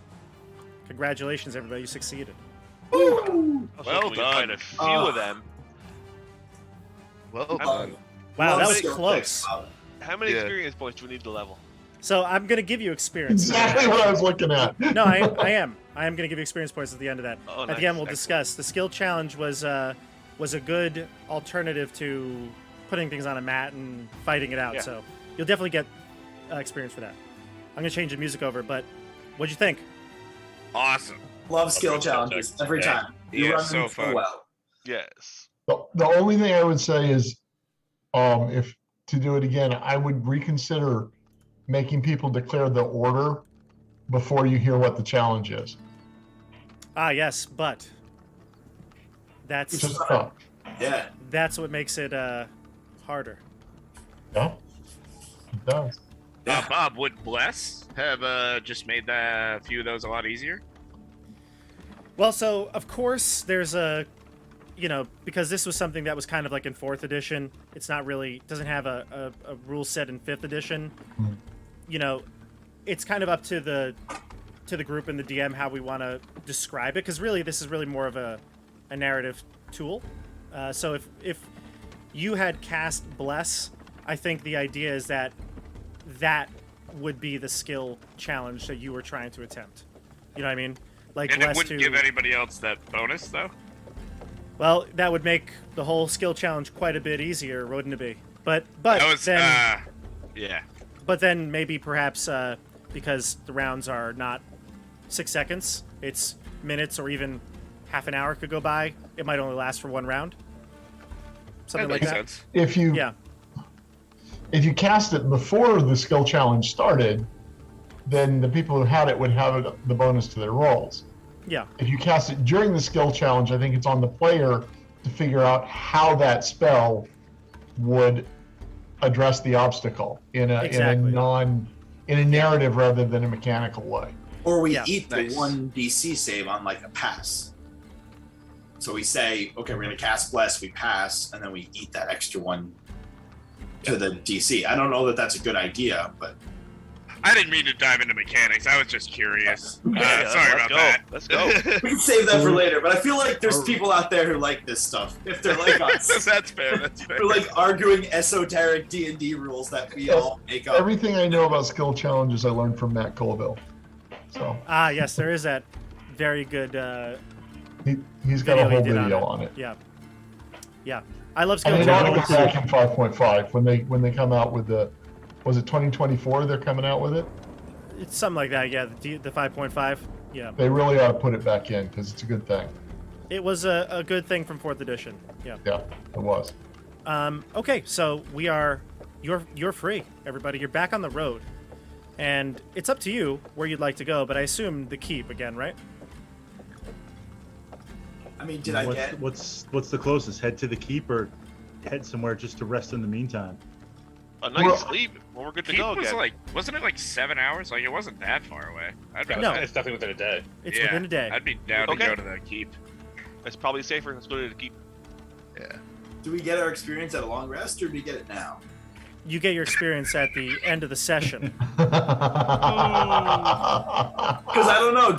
Congratulations, everybody. You succeeded. I was Well hoping we could find done. a few of them. Well I'm- done. Wow, Love that was skill close. checks. How many Yeah. experience points do we need to level? So I'm going to give you experience. Exactly what I was looking at. No, I am. I am going to give you experience points at the end of that. Oh, At nice. the end, we'll Excellent. discuss. The skill challenge was a good alternative to putting things on a mat and fighting it out. Yeah. So you'll definitely get experience for that. I'm going to change the music over, but what'd you think? Awesome. Love skill Good skill challenges checks. every Yeah. time. You Yeah, run so them fun. well. Yes. The only thing I would say is, if to do it again, I would reconsider making people declare the order before you hear what the challenge is. Ah, yes, but It's that's just tough. Yeah. that's what makes it harder. Yeah, it does. Yeah. Bob, would Bless have just made a few of those a lot easier? Well, so of course there's a you know, because this was something that was kind of like in 4th edition, it's not really, doesn't have a rule set in 5th edition. Hmm. You know, it's kind of up to the group and the DM how we want to describe it, because really this is really more of a narrative tool. So if you had cast Bless, I think the idea is that would be the skill challenge that you were trying to attempt. You know what I mean? Like And it less wouldn't to give anybody else that bonus, though? well, that would make the whole skill challenge quite a bit easier, wouldn't it be? But That was, then yeah. but then maybe perhaps because the rounds are not 6 seconds, it's minutes or even half an hour could go by. It might only last for 1 round. Something That like makes that. sense. If you cast it before the skill challenge started, then the people who had it would have the bonus to their rolls. Yeah. If you cast it during the skill challenge, I think it's on the player to figure out how that spell would address the obstacle in a Exactly. in a narrative rather than a mechanical way. Or we Yeah. eat the Nice. 1 DC save on like a pass. So we say, okay, we're going to cast Bless, we pass, and then we eat that extra 1 to the DC. I don't know that that's a good idea, but I didn't mean to dive into mechanics. I was just curious. Yeah, Sorry let's about go. that. Let's go. we can save that for later. But I feel like there's people out there who like this stuff. If they're like us, That's fair. That's fair. we're like arguing esoteric D&D rules that we all make up. Everything I know about skill challenges I learned from Matt Colville. So Yes, there is that very good he's got a video he whole did video on on it. Yeah. Yeah. I love And skill it ought to challenges. go back in 5.5 when they come out with the, was it 2024 they're coming out with it? It's something like that, yeah. The 5.5. Yeah. They really ought to put it back in because it's a good thing. It was a good thing from 4th edition. Yeah. Yeah, it was. Okay, so you're free, everybody. You're back on the road. And it's up to you where you'd like to go, but I assume the keep again, right? I mean, did I get? What's the closest? Head to the keep or head somewhere just to rest in the meantime? A night's sleep. Well, we're good to Keep go was again. like, wasn't it like 7 hours? Like, it wasn't that far away. I'd rather, No. It's definitely within a day. It's yeah, within a day. I'd be down Okay. to go to the keep. It's probably safer. Let's go to the keep. Yeah. Do we get our experience at a long rest, or do we get it now? You get your experience at the end of the session. Because I don't know.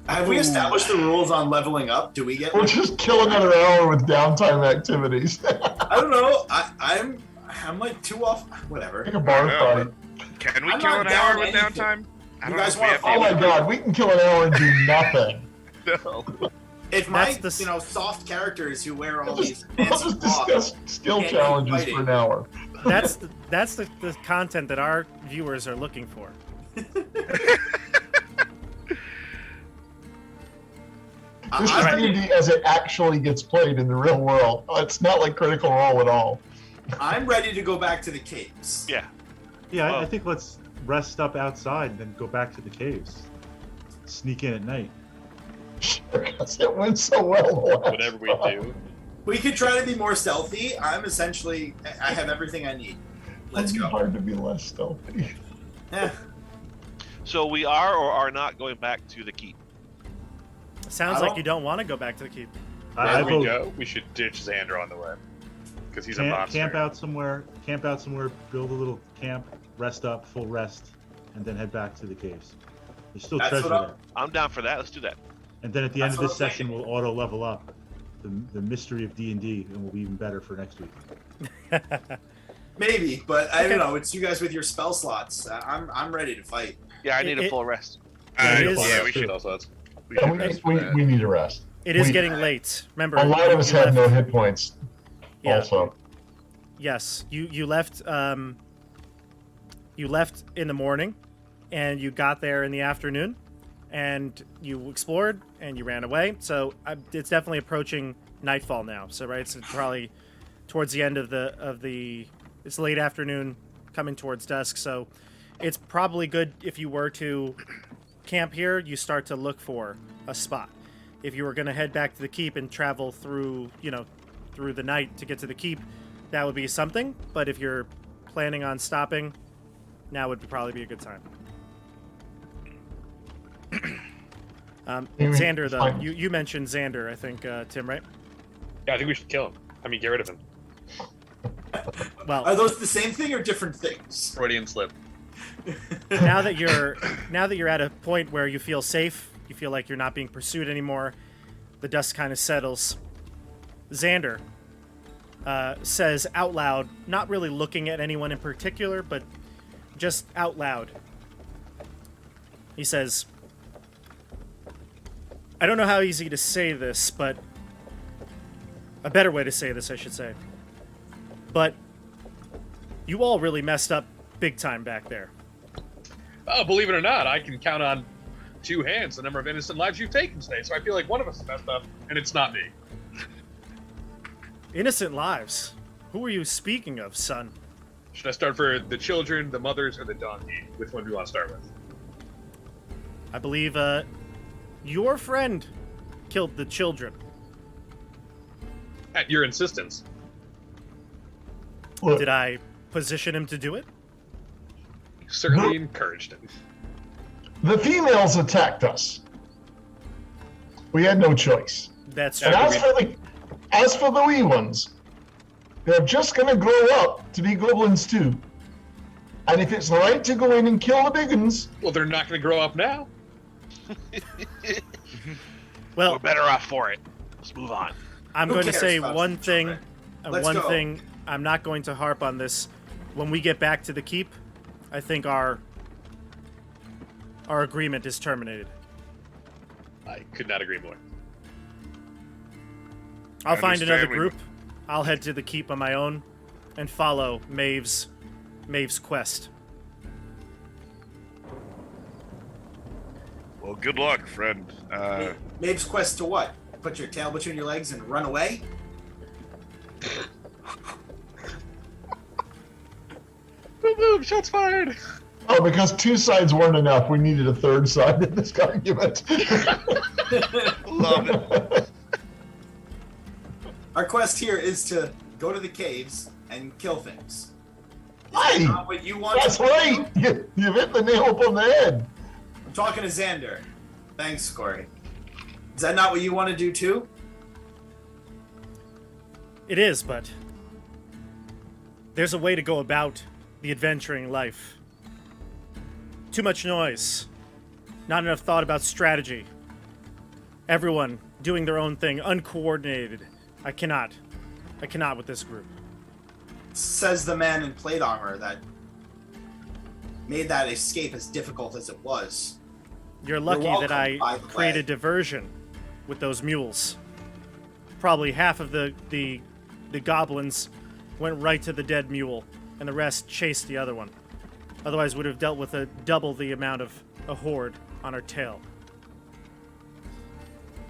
Have we established the rules on leveling up? Do we get? We'll just kill another hour with downtime activities. I don't know. I'm like too off. Whatever. Take a bar I don't fight. Can we I'm kill not an hour down with anything. downtime? I You don't guys know if we wanna have Oh my the god, we can kill an hour and do nothing. No. If my That's the- soft characters who wear all We'll these just fancy cloths, discuss skill Can't challenges keep for an hour. That's the content that our viewers are looking for. This is I'm, D&D as it actually gets played in the real world. It's not like Critical Role at all. I'm ready to go back to the caves. Yeah. Yeah, Well- I think let's rest up outside and then go back to the caves. Sneak in at night. Because it went so well the last Whatever we time. do. We could try to be more stealthy. I have everything I need. Let's It'd be go. hard to be less stealthy. Eh, So we are or are not going back to the keep. Sounds I like don't- you don't want to go back to the keep. I Wherever we vote go, we should ditch Xander on the way. Because he's a monster. camp out somewhere, build a little camp, rest up, full rest, and then head back to the caves. There's still That's treasure what I'm- there. I'm down for that. Let's do that. And then at the end That's of this what I'm session, we'll auto level up the mystery of D&D, and we'll be even better for next week. maybe, but I Okay. don't know. It's you guys with your spell slots. I'm ready to fight. Yeah, I need a It- full rest. It is- Yeah, we Shoot should. also, that's- We should And rest for that. we need a rest. It is We- getting late. Remember, A lot of us you had no left- hit points. Yeah. Also, Yes, you left. You left in the morning, and you got there in the afternoon, and you explored and you ran away. So it's definitely approaching nightfall now. So right, it's probably towards the end of the. It's late afternoon, coming towards dusk. So it's probably good if you were to camp here. You start to look for a spot. If you were going to head back to the keep and travel through, through the night to get to the keep, that would be something. But if you're planning on stopping, now would probably be a good time. Maybe Xander, though, fine. you mentioned Xander, I think, Tim, right? Yeah, I think we should kill him. I mean, get rid of him. Well, Are those the same thing or different things? Freudian slip. now that you're at a point where you feel safe, you feel like you're not being pursued anymore, the dust kind of settles. Xander says out loud, not really looking at anyone in particular, but just out loud. He says, I don't know how easy to say this, but a better way to say this, I should say. But you all really messed up big time back there. Oh, believe it or not, I can count on 2 hands the number of innocent lives you've taken today. So I feel like one of us is messed up, and it's not me. Innocent lives? Who are you speaking of, son? Should I start for the children, the mothers, or the donkey? Which one do you want to start with? I believe, your friend killed the children. At your insistence. Look, Did I position him to do it? Certainly encouraged him. the females attacked us. We had no choice. That's And true. as for the wee ones, they're just going to grow up to be goblins too. And if it's right to go in and kill the big ones, Well, they're not going to grow up now. Well, We're better off for it. Let's move on. I'm Who going to cares say about one the thing. children? Let's One go. thing. I'm not going to harp on this. When we get back to the keep, I think our agreement is terminated. I could not agree more. I'll find another understand. group. I'll head to the keep on my own and follow Maeve's quest. Well, good luck, friend. Maeve's quest to what? Put your tail between your legs and run away? Boom, shots fired. oh, because 2 sides weren't enough, we needed a 3rd side in this argument. Love it. Our quest here is to go to the caves and kill things. Is Hey, that not what you want That's to do? right. You've hit the nail upon the head. I'm talking to Xander. Thanks, Corey. Is that not what you want to do too? It is, but there's a way to go about the adventuring life. Too much noise. Not enough thought about strategy. Everyone doing their own thing, uncoordinated. I cannot with this group. Says the man in plate armor that made that escape as difficult as it was. You're lucky that welcome, I by the created way. diversion with those mules. Probably half of the goblins went right to the dead mule, and the rest chased the other one. Otherwise, would have dealt with double the amount of a horde on our tail.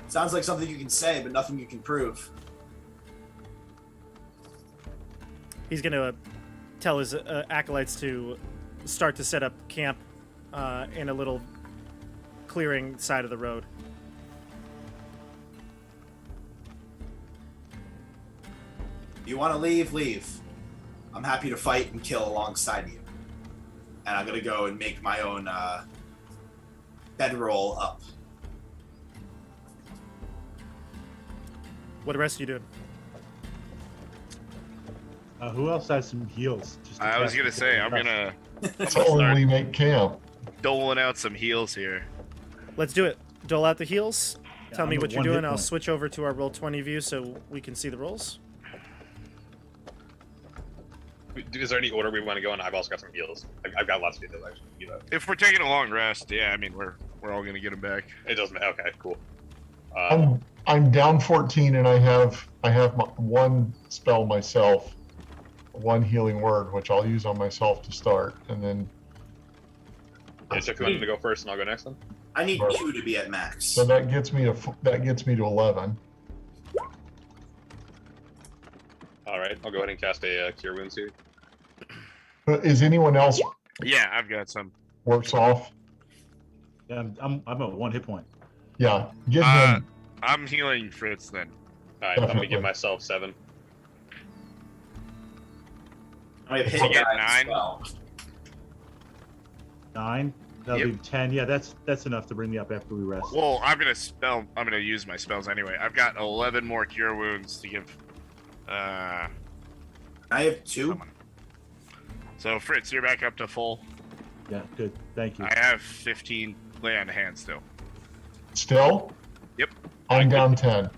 Sounds like something you can say, but nothing you can prove. He's gonna tell his acolytes to start to set up camp in a little clearing side of the road. If you want to leave, leave. I'm happy to fight and kill alongside you. And I'm gonna go and make my own bedroll up. What the rest of you doing? Who else has some heals? Just to I was test gonna the say, I'm rest? gonna That's when we make camp. doling out some heals here. Let's do it. Dole out the heals. Yeah, Tell I'm me at what you're 1 hit doing. I'll point. switch over to our Roll20 view so we can see the rolls. Is there any order we want to go in? I've also got some heals. I've got lots of heals, actually. You know, If we're taking a long rest, yeah, I mean we're all gonna get them back. it doesn't matter. Okay, cool. I'm down 14, and I have one spell myself, one healing word, which I'll use on myself to start, and then Yeah, so if you want to go first, and I'll go next then. I need Right. 2 to be at max. so that gets me to 11. All right, I'll go ahead and cast a Cure Wounds here. But is anyone else Yeah, I've got some. worse off? Yeah, I'm at 1 hit point. Yeah, give Uh, him. I'm healing Fritz then. All right, I'm gonna Definitely. give myself 7. I have Did hit you get guy as 9? well. 9. That'll be 10. Yeah, that's enough to bring me up after we rest. Well, I'm gonna use my spells anyway. I've got 11 more cure wounds to give. I have 2. Someone. So Fritz, you're back up to full. Yeah, good. Thank you. I have 15 lay on hand still. Still? Yep. I'm down 10. All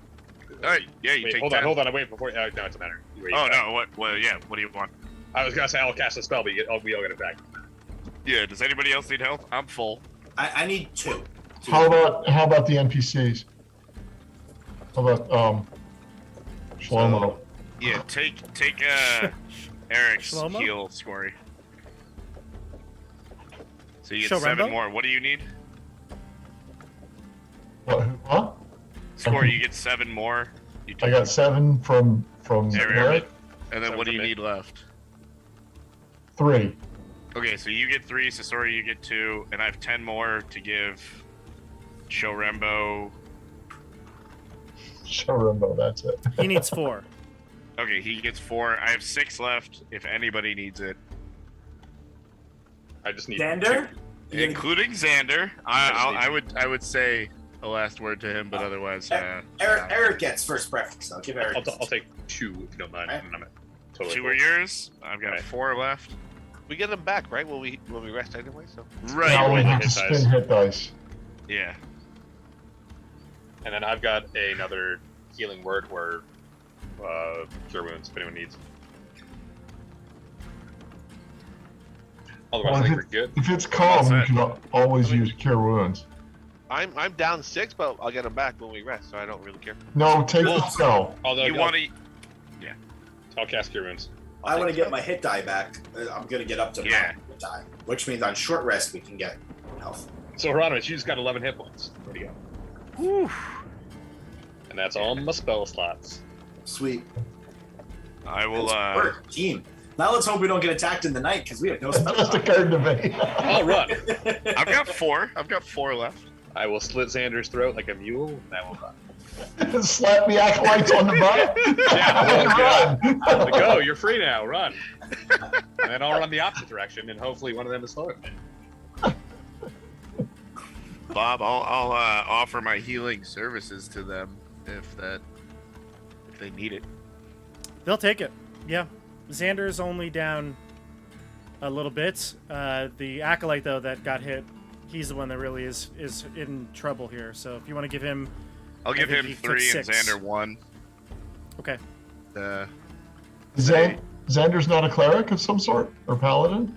right. Yeah, you Wait, take hold 10. on. Wait before. No, it doesn't matter. You Oh wait. no! What? Well, yeah. What do you want? I was gonna say I'll cast a spell, but we all get it back. Yeah. Does anybody else need help? I'm full. I need 2. How about the NPCs? How about Shlomo? Yeah. Take Eric's Shlomo? heal, Scory. So you get Show 7 Rembo? more. What do you need? What? Huh? Scory, you get 7 more. You I got 7 from Eric. Eric. And then 7 what do from you me. need left? 3. Okay, so you get 3, Sasori, you get 2, and I have 10 more to give Shorembo. Shorembo, that's it. He needs 4. Okay, he gets 4. I have 6 left if anybody needs it, I just need Xander? including Xander. I would say a last word to him, but otherwise, Eric gets first preference. I'll give Eric. I'll take 2 if you don't mind. Right. And I'm totally 2 cool. are yours. I've got Right. 4 left. We get them back, right? When we rest anyway. So Right. Now we roll have hit to dice. spin hit dice. Yeah. And then I've got another healing word where cure wounds if anyone needs. Otherwise, Well, I think we're good. If it's calm, you Well can always use cure wounds. I'm down 6, but I'll get them back when we rest. So I don't really care. No, take the Well, spell. Although You want to? I'll cast cure wounds. I want to get my hit die back. I'm going to get up to my Yeah. hit die, which means on short rest we can get health. So Hieronymus, you just got 11 hit points. There you go. Whew. And that's all my spell slots. Sweet. I will. Work, team. Now let's hope we don't get attacked in the night because we have no That's spell. just occurred to me. I'll run. I've got 4. I've got 4 left. I will slit Xander's throat like a mule, and I will run. Slap the acolytes on the butt. Yeah, and run. Go, you're free now, run. And then I'll run the opposite direction, and hopefully one of them is slower. Bob, I'll offer my healing services to them if they need it. They'll take it. Yeah. Xander's only down a little bit. The acolyte though that got hit, he's the one that really is in trouble here. So if you want to give him, I'll give think him he took 3 and 6. Xander 1. okay. Xander's not a cleric of some sort or paladin.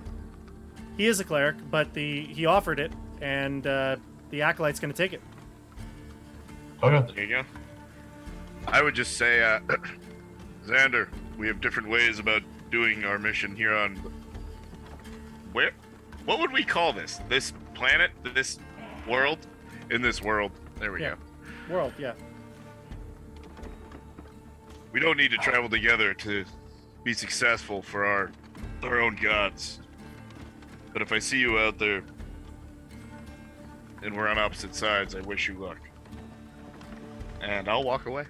He is a cleric, but he offered it, and the acolyte's going to take it. Okay. There you go. I would just say, Xander, we have different ways about doing our mission here on. What would we call this? This planet? This world? In this world. There we Yeah. go. World, yeah. We don't need to travel together to be successful for our own gods. But if I see you out there and we're on opposite sides, I wish you luck. And I'll walk away.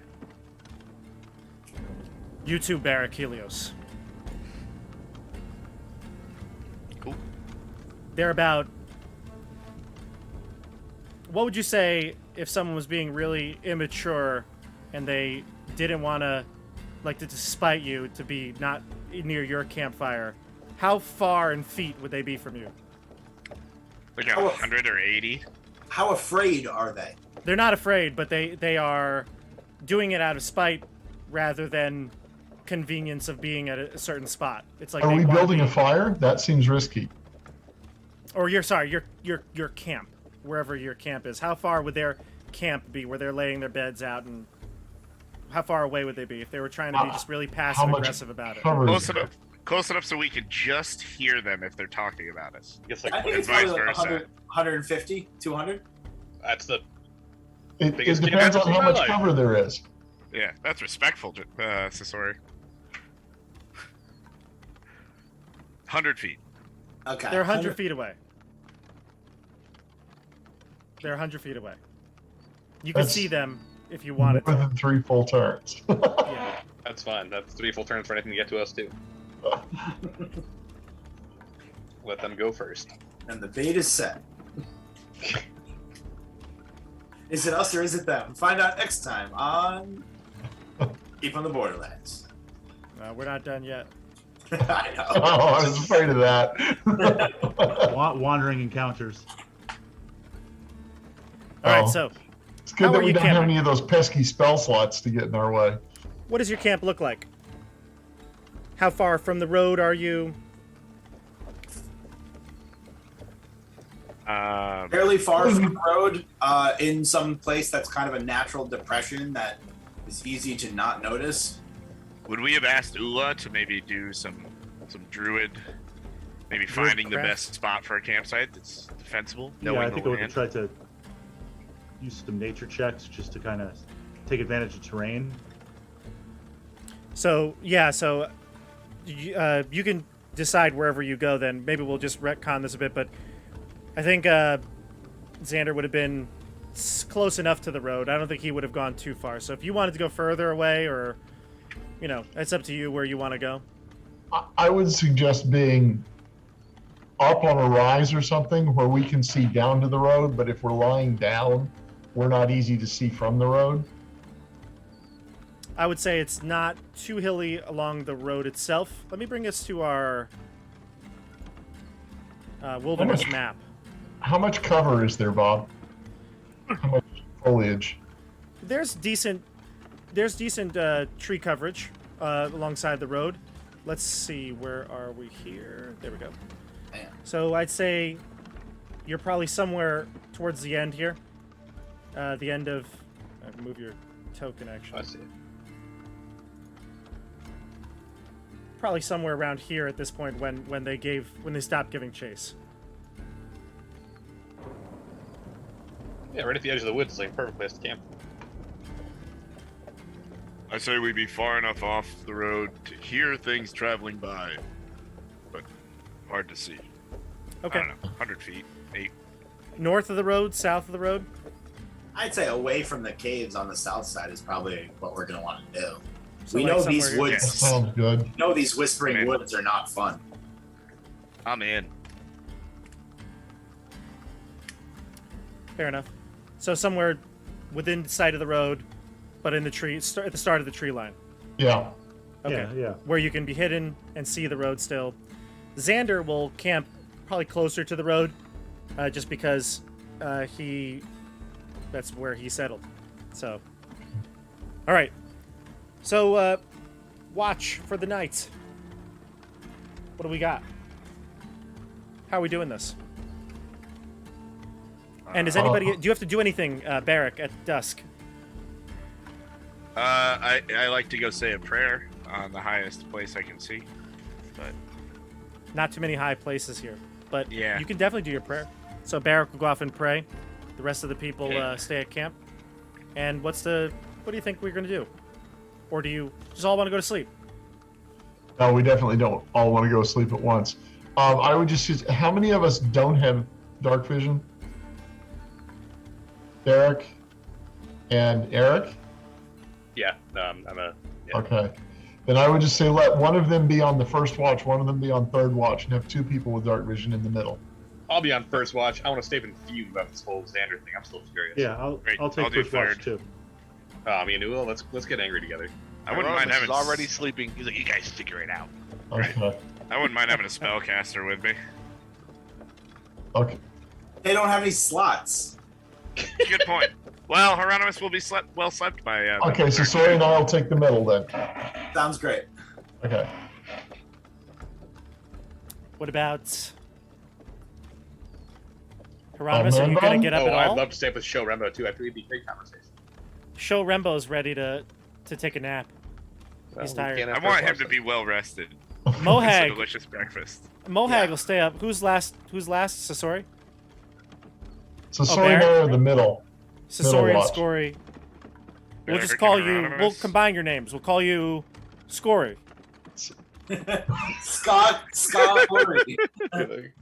You too, Barrack Helios. Cool. They're about. What would you say if someone was being really immature and they didn't want to, like, to spite you to be not near your campfire? How far in feet would they be from you? Like 100 or 80? How afraid are they? They're not afraid, but they are doing it out of spite rather than convenience of being at a certain spot. It's like Are they we wanna building be- a fire? That seems risky. Or your camp, wherever your camp is. How far would their camp be where they're laying their beds out, and how far away would they be if they were trying to be just really passive much aggressive about it? cover Close is enough. Close enough so we can just hear them if they're talking about us. It's I like think it's vice probably like versa. 100, 150, 200. that's the It Biggest depends on kid how in my much life. cover there is. Yeah, that's respectful, Sasori. 100 feet. Okay. They're 100 feet away. They're 100 feet away. You can That's see them if you More wanted to. than 3 full turns. Yeah. That's fine. That's 3 full turns for anything to get to us too. Let them go first. And the bait is set. Is it us or is it them? Find out next time on Keep on the Borderlands. We're not done yet. I know. Oh, I was afraid of that. Wandering encounters. All right, Oh. so It's good How that are we you don't have camping? any of those pesky spell slots to get in our way. what does your camp look like? How far from the road are you? Fairly far from the road, in some place that's kind of a natural depression that is easy to not notice. Would we have asked Uhla to maybe do some druid, maybe finding the craft? best spot for a campsite that's defensible, Yeah, knowing I think the I would land? have tried to use some nature checks just to kind of take advantage of terrain. So yeah, so you can decide wherever you go. Then maybe we'll just retcon this a bit, but I think Xander would have been close enough to the road. I don't think he would have gone too far. So if you wanted to go further away, or it's up to you where you want to go. I would suggest being up on a rise or something where we can see down to the road, but if we're lying down, we're not easy to see from the road. I would say it's not too hilly along the road itself. Let me bring us to our wilderness much? map. How much cover is there, Bob? How much foliage? There's decent tree coverage alongside the road. Let's see, where are we here? There we go. Man. So I'd say you're probably somewhere towards the end here. The end of move your token actually. I see. Probably somewhere around here at this point when they stopped giving chase. Yeah, right at the edge of the woods is like a perfect place to camp. I say we be far enough off the road to hear things traveling by, but hard to see. Okay. I don't know, 100 feet, 8. North of the road, south of the road. I'd say away from the caves on the south side is probably what we're gonna want to do. So we like know these somewhere- That woods. sounds good. We know these whispering Man. woods are not fun. I'm in. Fair enough. So somewhere within sight of the road, but in the tree, at the start of the tree line. Yeah. Okay. Yeah. Where you can be hidden and see the road still. Xander will camp probably closer to the road, just because that's where he settled. So, all right. So, watch for the night. What do we got? How are we doing this? And does anybody? Do you have to do anything, Barrack, at dusk? I like to go say a prayer on the highest place I can see, but Not too many high places here, but Yeah. you can definitely do your prayer. So Barrack will go off and pray. The rest of the people Okay. stay at camp. And what do you think we're gonna do? Or do you just all want to go to sleep? No, we definitely don't all want to go sleep at once. I would just use, how many of us don't have dark vision? Derek and Eric? Yeah, I'm a. Yeah. Okay. Then I would just say let one of them be on the first watch, one of them be on third watch, and have two people with dark vision in the middle. I'll be on first watch. I want to stay confused about this whole Xander thing. I'm still curious. Yeah, Great. I'll take I'll do first watch third. too. Me and Uhla, let's get angry together. I wouldn't mind Herodotus having is already sleeping. He's like, you guys figure it out. Okay. I wouldn't mind having a spellcaster with me. Okay. They don't have any slots. Good point. Well, Hieronymus will be well slept by. Okay, so Sori and I'll take the middle then. Sounds great. Okay. What about Hieronymus? Are you Manbun? gonna get up Oh, at I'd all? love to stay up with Show Rembo too. I think it'd be a great conversation. Show Rembo's ready to take a nap. Well, He's we tired. can't have I want first him watch to then. be well rested. It's a Mohag. delicious breakfast. Mohag Yeah. will stay up. Who's last? Sasori? So Oh, Sori and I Barrett? are the middle. Sasori and watch. Scory. We'll just Barrack call and you. We'll Hieronymus. combine your names. We'll call you Scory. Scott Worry.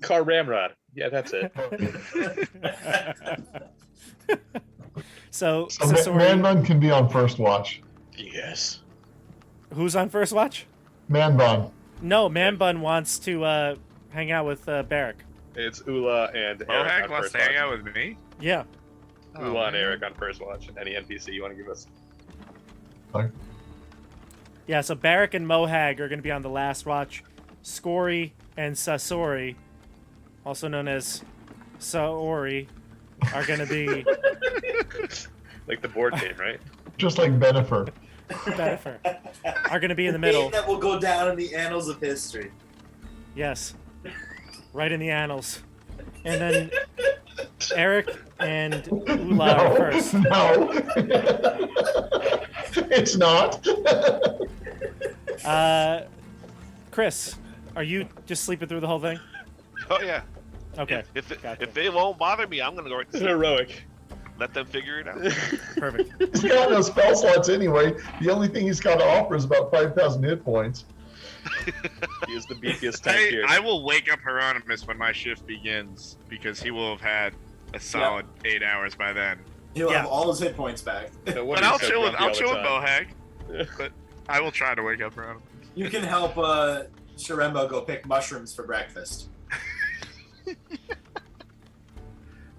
Car Ramrod. Yeah, that's it. So So Sasori, Man Bun can be on first watch. Yes. who's on first watch? Man Bun. No, Man Bun wants to hang out with Barrack. It's Uhla and Eric Mohag on wants first to hang watch. out with me. Yeah. Uhla and Eric on first watch. And any NPC you want to give us? Yeah, so Barrack and Mohag are going to be on the last watch. Scory and Sasori, also known as Saori, are going to be Like the board game, right? Just like Benifer. better. Are going to be in the Game middle. that will go down in the annals of history. Yes. Right in the annals. And then Eric and Uhla are first. No. It's not. Chris, are you just sleeping through the whole thing? Oh yeah. Okay. If Gotcha. they won't bother me, I'm gonna go right to It's sleep. heroic. Let them figure it out. Perfect. He's got no spell slots anyway. The only thing he's got to offer is about 5,000 hit points. He is the beefiest tank Hey, here. I will wake up Hieronymus when my shift begins because he will have had a solid 8 hours by then. He'll Yeah. have all his hit points back. No wonder But he's I'll so chill with grumpy all the time. Mohag. But I will try to wake up Hieronymus. You can help Sharembo go pick mushrooms for breakfast.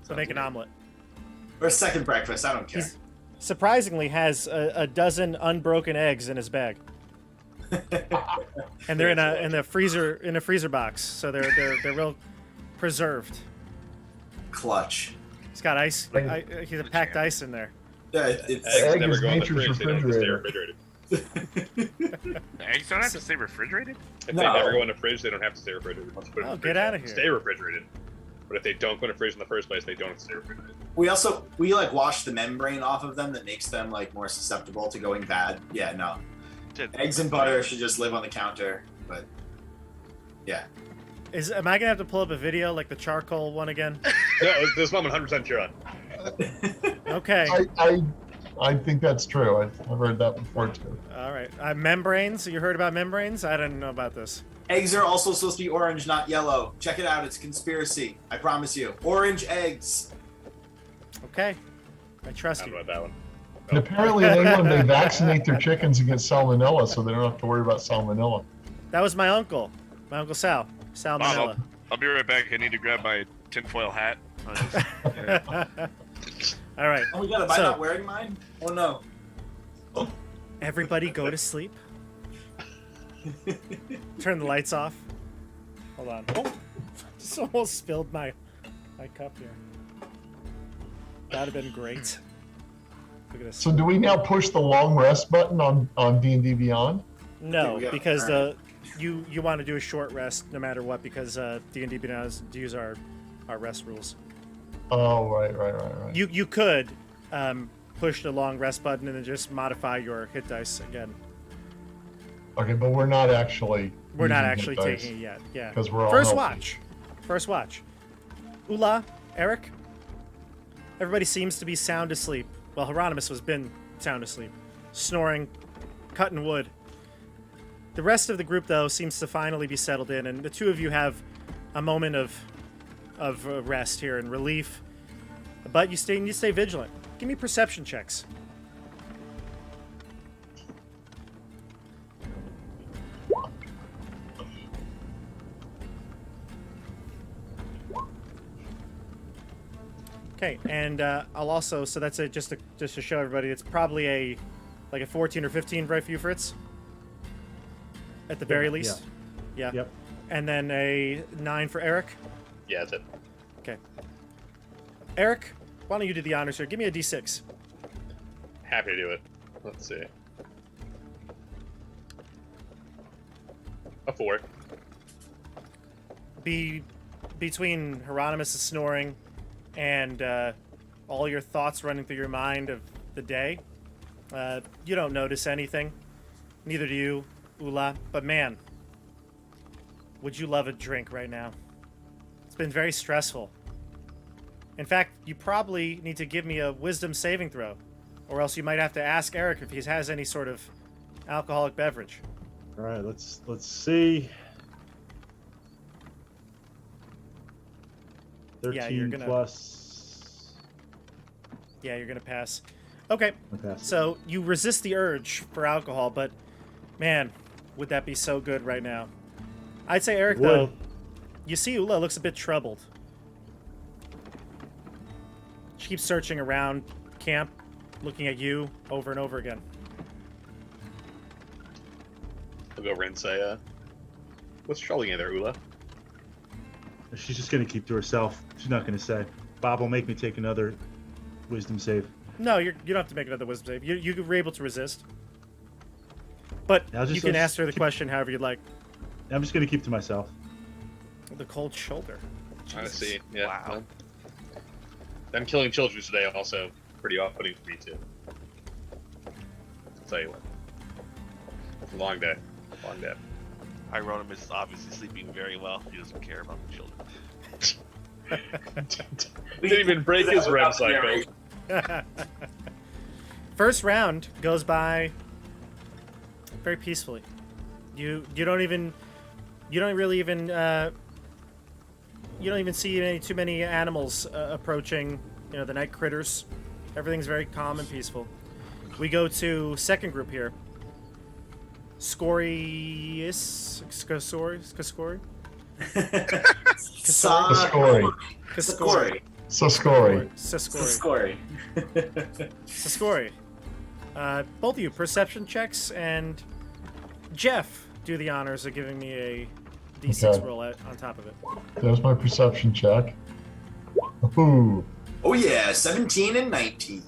So make an omelet. Or second breakfast, I don't care. He's surprisingly has a dozen unbroken eggs in his bag, and they're in a freezer box, so they're real preserved. Clutch. He's got ice. He's packed ice in there. Yeah, it's Eggs Egg never is go in the nature's fridge. They don't have to stay refrigerator. refrigerated. Eggs don't have to stay refrigerated? If No. they never go in the fridge, they don't have to stay refrigerated. Once you put it in Oh, the get fridge, outta they here. Stay refrigerated. But if they don't go in the fridge in the first place, they don't have to stay refrigerated. we like wash the membrane off of them that makes them like more susceptible to going bad. Yeah, no. Eggs and butter should just live on the counter, but yeah. Am I gonna have to pull up a video like the charcoal one again? No, this one I'm 100% sure on. Okay. I think that's true. I've heard that before too. All right. Membranes. You heard about membranes? I didn't know about this. Eggs are also supposed to be orange, not yellow. Check it out, it's a conspiracy. I promise you. Orange eggs. Okay. I trust I don't you. know about that one. And apparently in England they vaccinate their chickens against salmonella, so they don't have to worry about salmonella. That was my uncle. My uncle Sal. Salmonella. I'll be right back. I need to grab my tinfoil hat. All right. Oh my god, am I So- not wearing mine? Oh no. Everybody go to sleep. Turn the lights off. Hold on. Oh, just almost spilled my cup here. That'd have been great. Look at this. So do we now push the long rest button on D&D Beyond? No, we go. because Alright. you want to do a short rest no matter what, because D&D does use our rest rules. Oh, right. You could push the long rest button and then just modify your hit dice again. Okay, but we're not actually. We're not using actually hit dice. taking it yet. Yeah. Because we're all First healthy. watch. First watch. Uhla, Eric. Everybody seems to be sound asleep. Well, Hieronymus has been sound asleep, snoring, cutting wood. The rest of the group, though, seems to finally be settled in, and the two of you have a moment of rest here and relief. But you stay vigilant. Give me perception checks. Okay, and I'll also, so that's it. Just to show everybody, it's probably a 14 or 15, right, for you, Fritz? At the very least. Yeah. Yep. And then a 9 for Eric. Yeah, that's it. Okay. Eric, why don't you do the honors here? Give me a d6. Happy to do it. Let's see. A 4. Between Hieronymus' snoring and all your thoughts running through your mind of the day, you don't notice anything. Neither do you, Uhla. But man, would you love a drink right now? It's been very stressful. In fact, you probably need to give me a wisdom saving throw, or else you might have to ask Eric if he has any sort of alcoholic beverage. All right, let's see. 13 Yeah, you're gonna- plus. Yeah, you're gonna pass. Okay. I passed. So you resist the urge for alcohol, but man, would that be so good right now? I'd say, Eric, though, You see Uhla looks a bit troubled. She keeps searching around camp, looking at you over and over again. I'll go over and say, what's troubling you there, Uhla? She's just gonna keep to herself. She's not gonna say. Bob will make me take another wisdom save. No, you don't have to make another wisdom save. You were able to resist. But I'll just- you can I'll ask just her the keep- question however you'd like. I'm just gonna keep to myself. The cold shoulder. I Jesus. see. Yeah. Wow. Well, them killing children today also pretty off-putting for me too. I'll tell you what. It's a long day. Long day. Hieronymus is obviously sleeping very well. He doesn't care about the children. Didn't even break his REM cycle. First round goes by very peacefully. You don't really see too many animals approaching. You know, the night critters. Everything's very calm and peaceful. We go to second group here. Scorius, Cascori. Sascori. Sascori. Sascori. Sascori. Sascori. Both of you, perception checks, and Jeff, do the honors of giving me a D6 Okay. roll on top of it. There's my perception check. Ooh. Oh yeah, 17 and 19.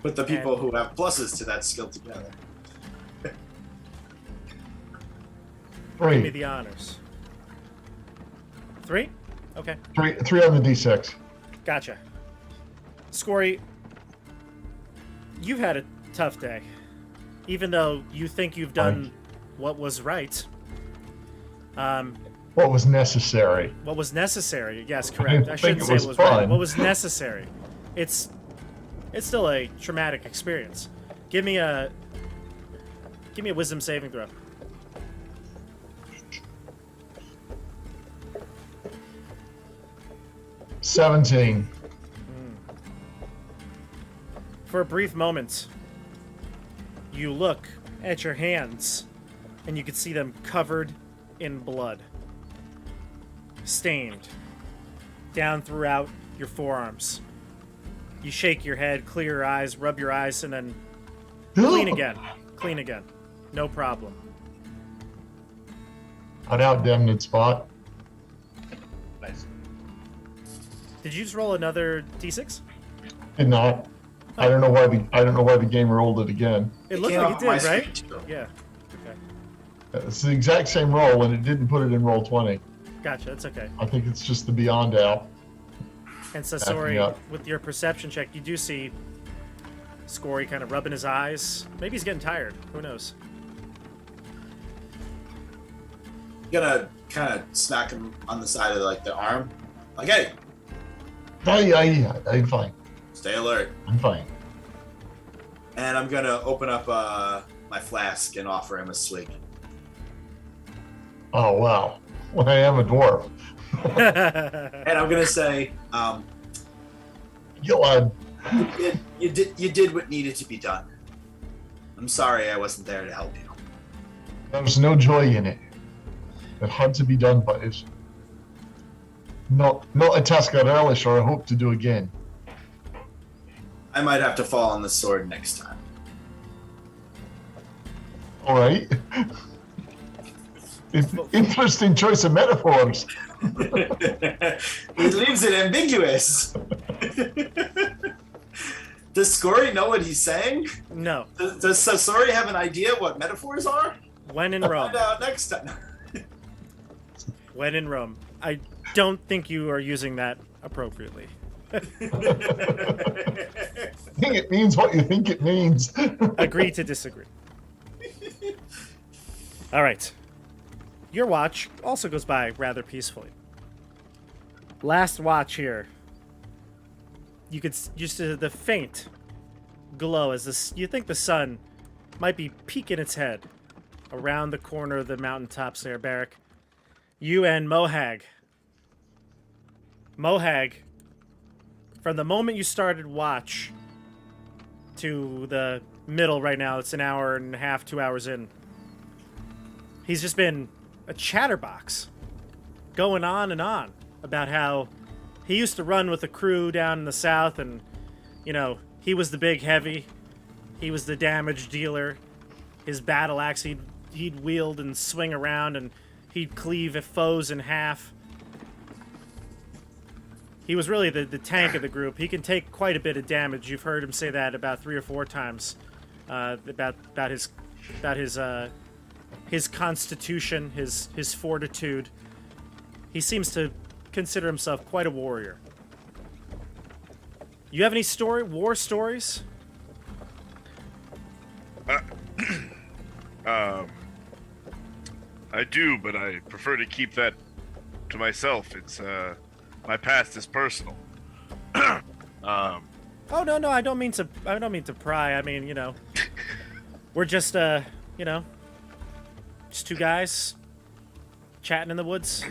Put the people who have pluses to that skill together. Give me 3. the honors. 3? Okay, 3 on the D6. gotcha. Scory, you've had a tough day. Even though you think you've done what was right. What was necessary? What was necessary? Yes, correct. I think shouldn't it say was it was right. fun. What was necessary? It's still a traumatic experience. Give me a wisdom saving throw. $17. For a brief moment, you look at your hands, and you can see them covered in blood, stained down throughout your forearms. You shake your head, clear your eyes, rub your eyes, and then clean again. Clean again. No problem. Cut out damned spot. Nice. Did you just roll another d6? Did not. I don't know why the game rolled it again. It looked came like up it on my did, right? screen, too. Yeah. Okay. It's the exact same roll, and it didn't put it in roll 20. Gotcha. That's okay. I think it's just the Beyond app. And so, Backing sorry, up. with your perception check, you do see Scory kind of rubbing his eyes. Maybe he's getting tired. Who knows? Gonna kind of smack him on the side of like the arm. Like, hey, I'm fine. stay alert. I'm fine. And I'm gonna open up my flask and offer him a swig. Oh wow. Well, I am a dwarf. And I'm gonna say, You you did what needed to be done. I'm sorry I wasn't there to help you. there's no joy in it. It had to be done, but it's not a task I relish or I hope to do again. I might have to fall on the sword next time. All right. Interesting choice of metaphors. He leaves it ambiguous. Does Scory know what he's saying? No. Does Sasori have an idea what metaphors are? When in Rome. Find out next time. When in Rome. I don't think you are using that appropriately. I think it means what you think it means. Agree to disagree. All right. Your watch also goes by rather peacefully. Last watch here. You could just the faint glow as this. You think the sun might be peeking its head around the corner of the mountaintops there, Barrack. You and Mohag. Mohag, from the moment you started watch to the middle right now, it's an hour and a half, 2 hours in. He's just been a chatterbox going on and on about how he used to run with a crew down in the south, and he was the big heavy, he was the damage dealer. His battle axe he'd wield and swing around, and he'd cleave foes in half. He was really the tank of the group. He can take quite a bit of damage. You've heard him say that about 3 or 4 times. About his constitution, his fortitude. He seems to consider himself quite a warrior. You have any war stories? I do, but I prefer to keep that to myself. It's my past is personal. Oh no, I don't mean to pry. I mean, we're just just 2 guys chatting in the woods.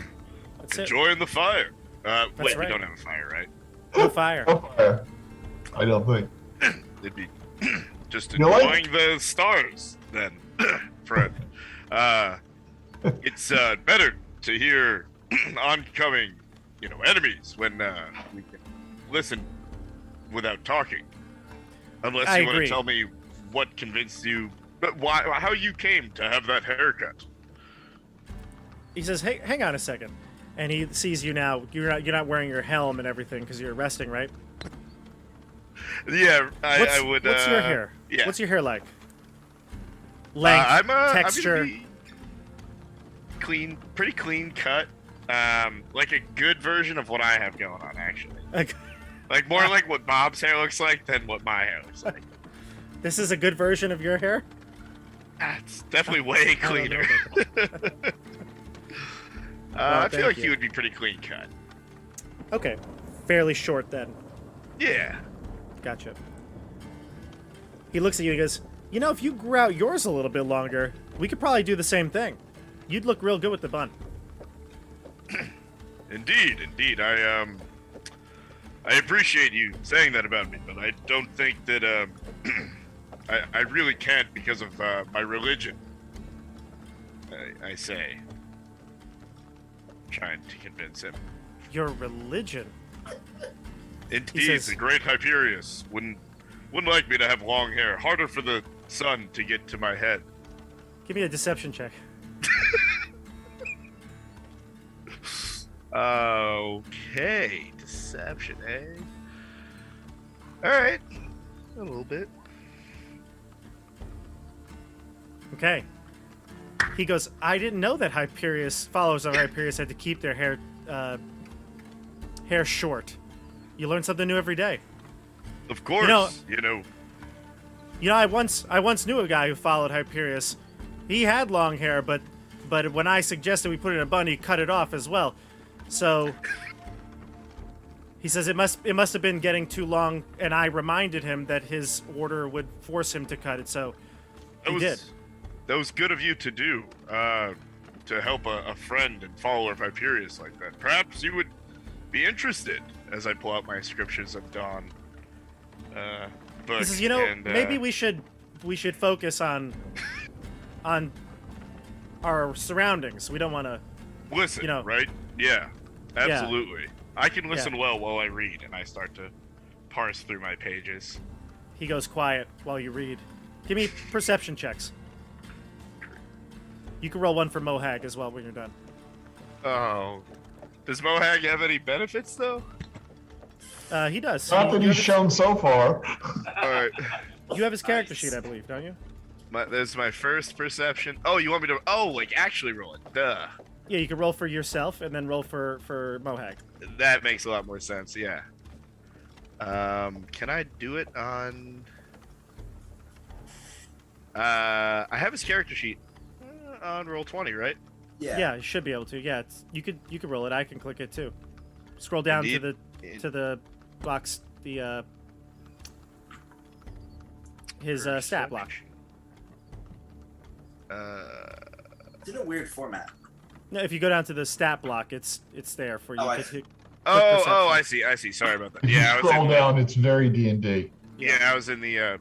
That's it. Enjoying the fire. Wait, right. we don't have a fire, right? No fire. No fire. I don't think. It'd be just You like- enjoying the stars, then, friend. It's better to hear oncoming, enemies when we can listen without talking. Unless I you want agree. to tell me what convinced you, but how you came to have that haircut. He says, "Hey, hang on a second," and he sees you now. You're not wearing your helm and everything because you're resting, right? Yeah, I would. What's your hair? Yeah. What's your hair like? Length, I'm texture. gonna be clean, pretty clean cut. Like a good version of what I have going on, actually. Like more like what Bob's hair looks like than what my hair looks like. This is a good version of your hair? It's definitely way I don't know cleaner. about that. I feel thank like you. he would be pretty clean cut. Okay, fairly short then. Yeah. Gotcha. He looks at you and goes, if you grew out yours a little bit longer, we could probably do the same thing. You'd look real good with the bun. Indeed. I appreciate you saying that about me, but I don't think that I really can't because of my religion. I say, trying to convince him. Your religion? Indeed, says- the great Hyperius wouldn't like me to have long hair. Harder for the sun to get to my head. Give me a deception check. Okay, deception, eh? Alright. A little bit. Okay. He goes, I didn't know that followers of Hyperius had to keep their hair short. You learn something new every day. Of course, I once knew a guy who followed Hyperius. He had long hair, but when I suggested we put it in a bun, he cut it off as well. So he says it must have been getting too long, and I reminded him that his order would force him to cut it. So he did. That was good of you to do, to help a friend and follower of Hyperius like that. Perhaps you would be interested as I pull out my Scriptures of Dawn book. He says, and, maybe we should focus on our surroundings. We don't want to listen, right? Yeah, absolutely. I can listen Yeah. well while I read, and I start to parse through my pages. He goes quiet while you read. Give me perception checks. You can roll one for Mohag as well when you're done. Oh, does Mohag have any benefits though? He does. Not that he's shown so far. All right. You have his character sheet, I believe, don't you? There's my first perception. Oh, you want me to? Oh, like actually roll it? Duh. Yeah, you can roll for yourself and then roll for Mohag. That makes a lot more sense. Yeah. Can I do it on? I have his character sheet on roll 20, right? Yeah, you should be able to. Yeah, you could roll it. I can click it too. Scroll down Indeed. to the box, his stat block. It's in a weird format. No, if you go down to the stat block, it's there for you. Oh, I to see. hit- Oh, perception. I see. Sorry about that. Yeah, I was Scroll in, down, it's very D&D. yeah, I was in the other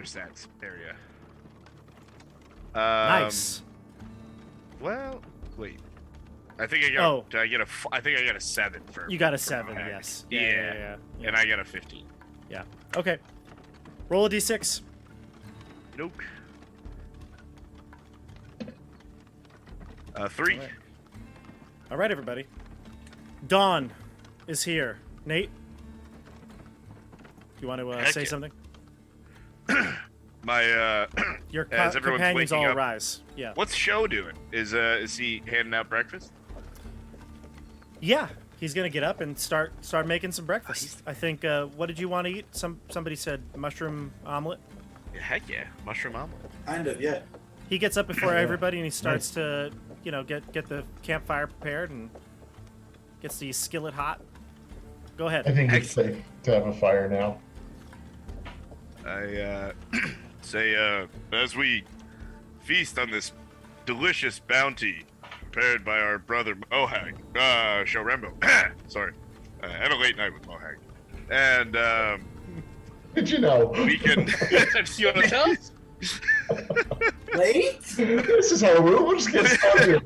stats area. Nice. Well, Wait. I think I got. Oh. Did I get a? I think I got a 7 for. You got a for 7, Mohawk. yes. Yeah. Yeah. And I got a 15. Okay. Roll a d6. Nope. 3. All right. All right, everybody. Dawn is here. Nate, do you want to Heck say yeah. something? My Your as everyone's companions waking all up, rise. Yeah. what's Show doing? Is he handing out breakfast? Yeah. He's gonna get up and start making some breakfast. I think. What did you want to eat? Somebody said mushroom omelet. Yeah, heck yeah, mushroom omelet. Kind of, yeah. He gets up before Yeah. everybody and he starts to, get the campfire prepared and gets the skillet hot. Go ahead. I think it's safe to have a fire now. I say as we feast on this delicious bounty prepared by our brother Mohag, Shorembo. Sorry, and a late night with Mohag, and Did you know? we can. You want to tell us? Late? This is how we'll just get started.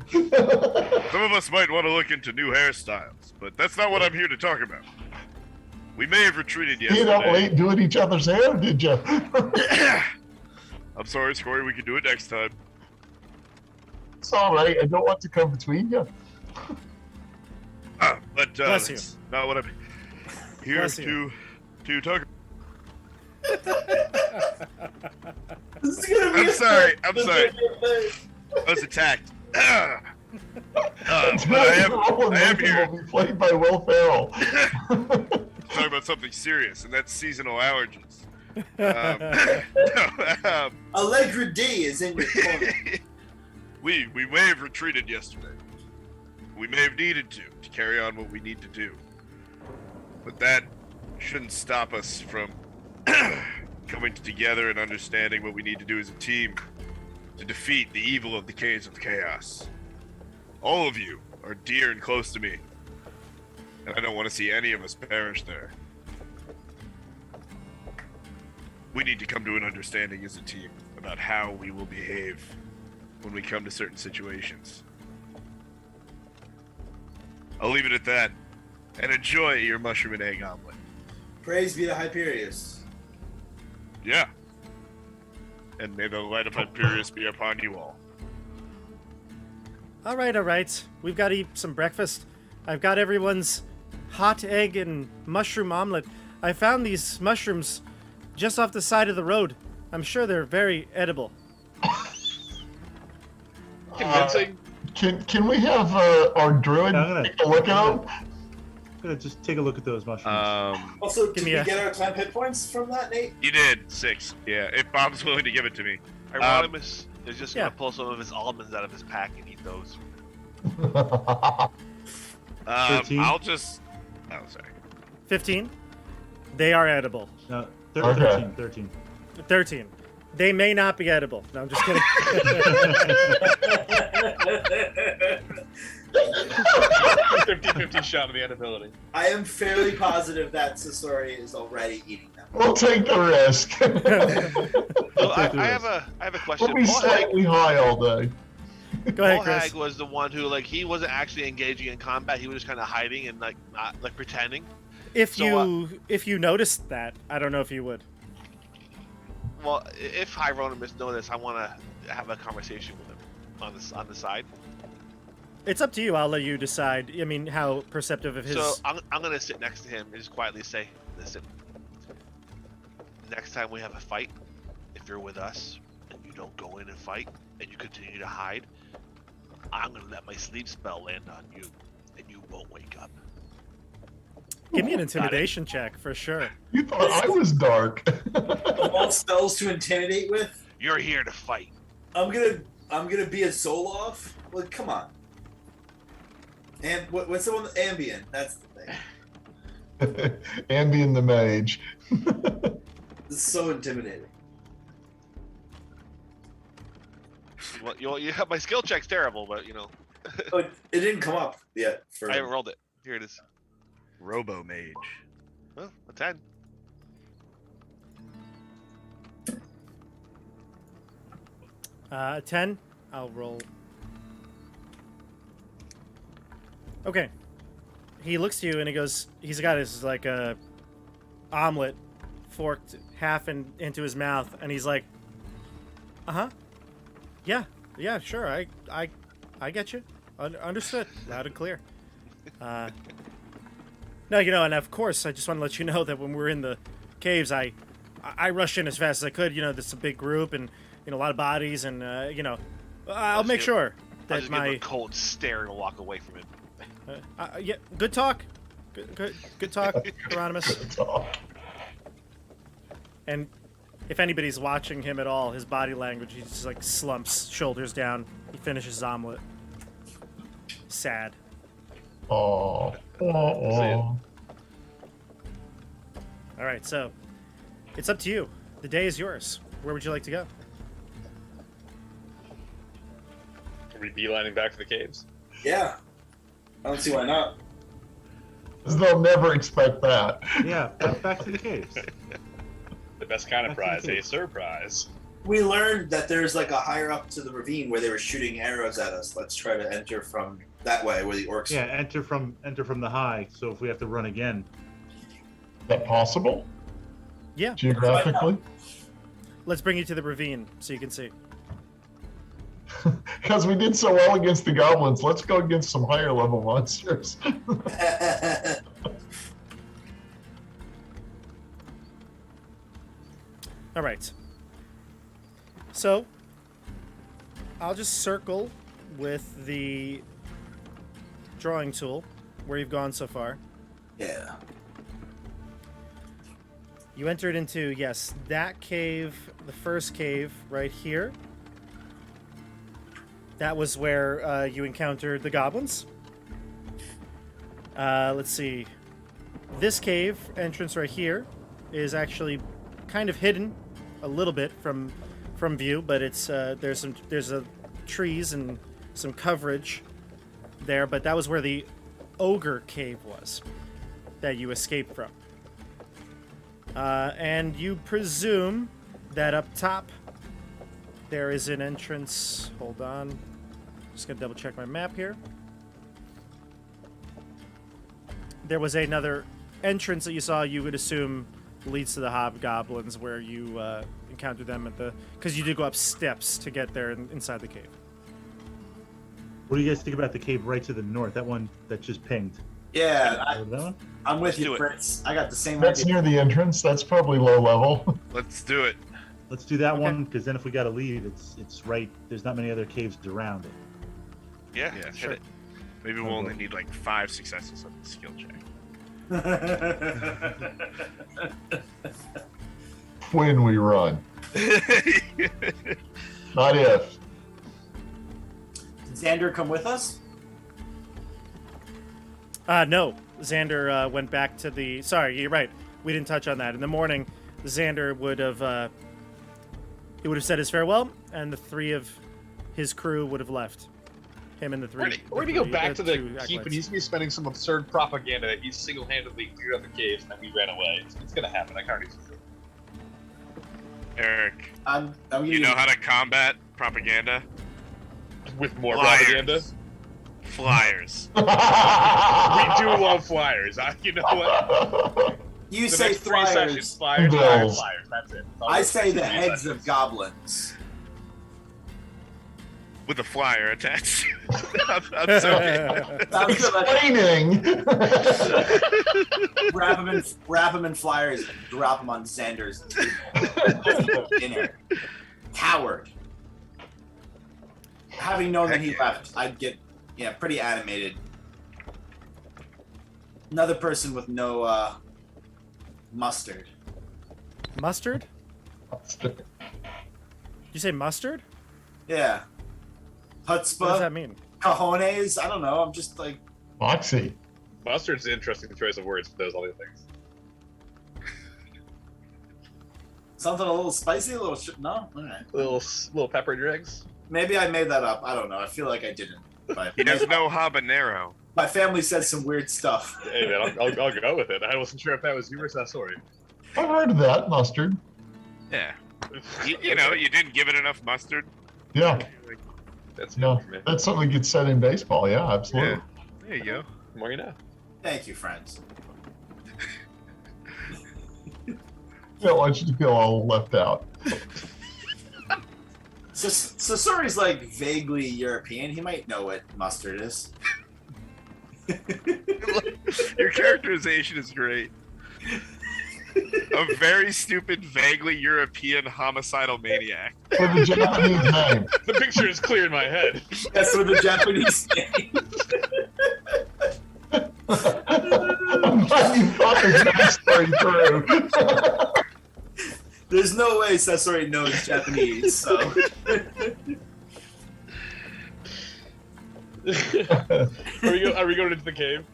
Some of us might want to look into new hairstyles, but that's not what I'm here to talk about. We may have retreated You know, yesterday. late doing each other's hair, did you? I'm sorry, Scory. We can do it next time. It's all right. I don't want to come between you. But Bless you. that's not what I'm here Bless you. to talk. This is gonna be I'm a sorry. fun- I'm sorry. I was attacked. But I am here Will be played by Will Ferrell. to talk about something serious, and that's seasonal allergies. Allegra D is in your corner. we may have retreated yesterday. We may have needed to carry on what we need to do. But that shouldn't stop us from coming together and understanding what we need to do as a team to defeat the evil of the Caves of Chaos. All of you are dear and close to me, and I don't want to see any of us perish there. We need to come to an understanding as a team about how we will behave when we come to certain situations. I'll leave it at that, and enjoy your mushroom and egg omelet. Praise be to Hyperius. Yeah. And may the light of Hyperius be upon you all. All right. We've got to eat some breakfast. I've got everyone's hot egg and mushroom omelet. I found these mushrooms just off the side of the road. I'm sure they're very edible. Convincing. Can we have our druid I'm gonna- take a look at them? I'm gonna just take a look at those mushrooms. Also, Give did me we a- get our climb hit points from that, Nate? You did 6. Yeah, if Bob's willing to give it to me. Hieronymus is just yeah. gonna pull some of his almonds out of his pack and eat those. 13? I'll just. Oh, sorry. 15. They are edible. No, Okay. 13. 13. They may not be edible. No, I'm just kidding. 50-50 shot of the edibility. I am fairly positive that Sasori is already eating them. We'll take the risk. So I take the have risk. a question. We'll be Paul, slightly high all day. Go ahead, Chris. Mohag was the one who, like, he wasn't actually engaging in combat. He was just kind of hiding and not pretending. If So, you noticed that, I don't know if you would. Well, if Hieronymus noticed, I want to have a conversation with him on the side. It's up to you. I'll let you decide. I mean, how perceptive of his. So I'm gonna sit next to him and just quietly say, "Listen, next time we have a fight, if you're with us and you don't go in and fight and you continue to hide, I'm gonna let my sleep spell land on you, and you won't wake up." Give me an intimidation check for sure. You thought I was dark. Of all spells to intimidate with, You're here to fight. I'm gonna be a Zoloff. Well, come on. And what's the one? Ambient. That's the thing. Ambien the mage. This is so intimidating. Well, my skill check's terrible, but Oh, it didn't come up yet. For I haven't rolled it. Here it is. Robo Mage. Well, a 10. Uh, 10. I'll roll. Okay. He looks to you and he goes. He's got his like a omelet forked half into his mouth, and he's like, yeah, sure, I get you, understood, loud and clear. No, and of course, I just want to let you know that when we're in the caves, I rushed in as fast as I could. There's a big group and a lot of bodies, and I'll make sure I'll that just give him a cold stare and walk away from him. yeah, good talk, good talk, Hieronymus. And if anybody's watching him at all, his body language, he just like slumps, shoulders down. He finishes his omelet. Sad. Oh. All right, so it's up to you. The day is yours. Where would you like to go? Are we beelining back to the caves? Yeah. I don't see why not. They'll never expect that. Yeah, back to the caves. The best kind of Back to the prize, a caves. surprise. We learned that there's like a higher up to the ravine where they were shooting arrows at us. Let's try to enter from that way where the orcs. Yeah, enter from the high. So if we have to run again, Is that possible? Yeah. Geographically? Let's bring you to the ravine so you can see. Because we did so well against the goblins, let's go against some higher level monsters. All right. So, I'll just circle with the drawing tool where you've gone so far. Yeah. You entered into, yes, that cave, the first cave right here. That was where you encountered the goblins. Let's see. This cave entrance right here is actually kind of hidden a little bit from view, but it's there's trees and some coverage there. But that was where the ogre cave was that you escaped from. And you presume that up top there is an entrance. Hold on. Just gonna double check my map here. There was another entrance that you saw, you would assume leads to the hobgoblins, where you encountered them at the... Because you did go up steps to get there inside the cave. what do you guys think about the cave right to the north? That one that just pinged. Yeah, That one? I'm with Let's do you, it. Fritz. I got the same That's idea. near the entrance. That's probably low level. Let's do it. Let's do that Okay. one, because then if we got to leave, it's right. There's not many other caves around it. Yeah, Yeah, hit sure. it. Maybe we'll only need like 5 successes on the skill check. When we run. Not if. Did Xander come with us? No. Xander went back to the... Sorry, you're right. We didn't touch on that. In the morning, Xander would have... he would have said his farewell, and the 3 of his crew would have left. Him and the 3... We're gonna go back to the 2 keep, and acolytes. he's gonna be spending some absurd propaganda that he single-handedly cleared out the caves and then we ran away. It's gonna happen. I can already see it. Eric, I'm you know how to combat propaganda? With more Flyers. propaganda. Flyers. We do love flyers. You know what? You The say next 3 sessions, flyers. flyers, flyers, Bills. flyers. That's it. I say the 3 heads sessions. of goblins. With a flyer attached. I'm sorry. Sounds good. Let's Explaining. wrap them in flyers and drop them on Xander's dinner. Coward. Having known that he left, I'd get pretty animated. Another person with no mustard. Mustard? Did you say mustard? Yeah. What does Chutzpah, that mean? cojones. I don't know. I'm just like Moxie. Mustard's an interesting choice of words for those other things. something a little spicy, a little no. All right. Little pepper in your eggs. Maybe I made that up. I don't know. I feel like I didn't. But He does no habanero. my family said some weird stuff. Hey man, I'll go with it. I wasn't sure if that was you or that story. I've heard of that, mustard. Yeah. You know, you didn't give it enough mustard. Yeah, That's no, good for me. that's something that gets said in baseball. Yeah, absolutely. There you go. The more you know. Thank you, friends. I don't want you to feel all left out. So Sasori's like vaguely European. He might know what mustard is. Your characterization is great. A very stupid, vaguely European homicidal maniac. With a Japanese name. The picture is clear in my head. That's with the Japanese name. I'm glad you thought this backstory through. There's no way Sasori knows Japanese, so. Are we going into the cave?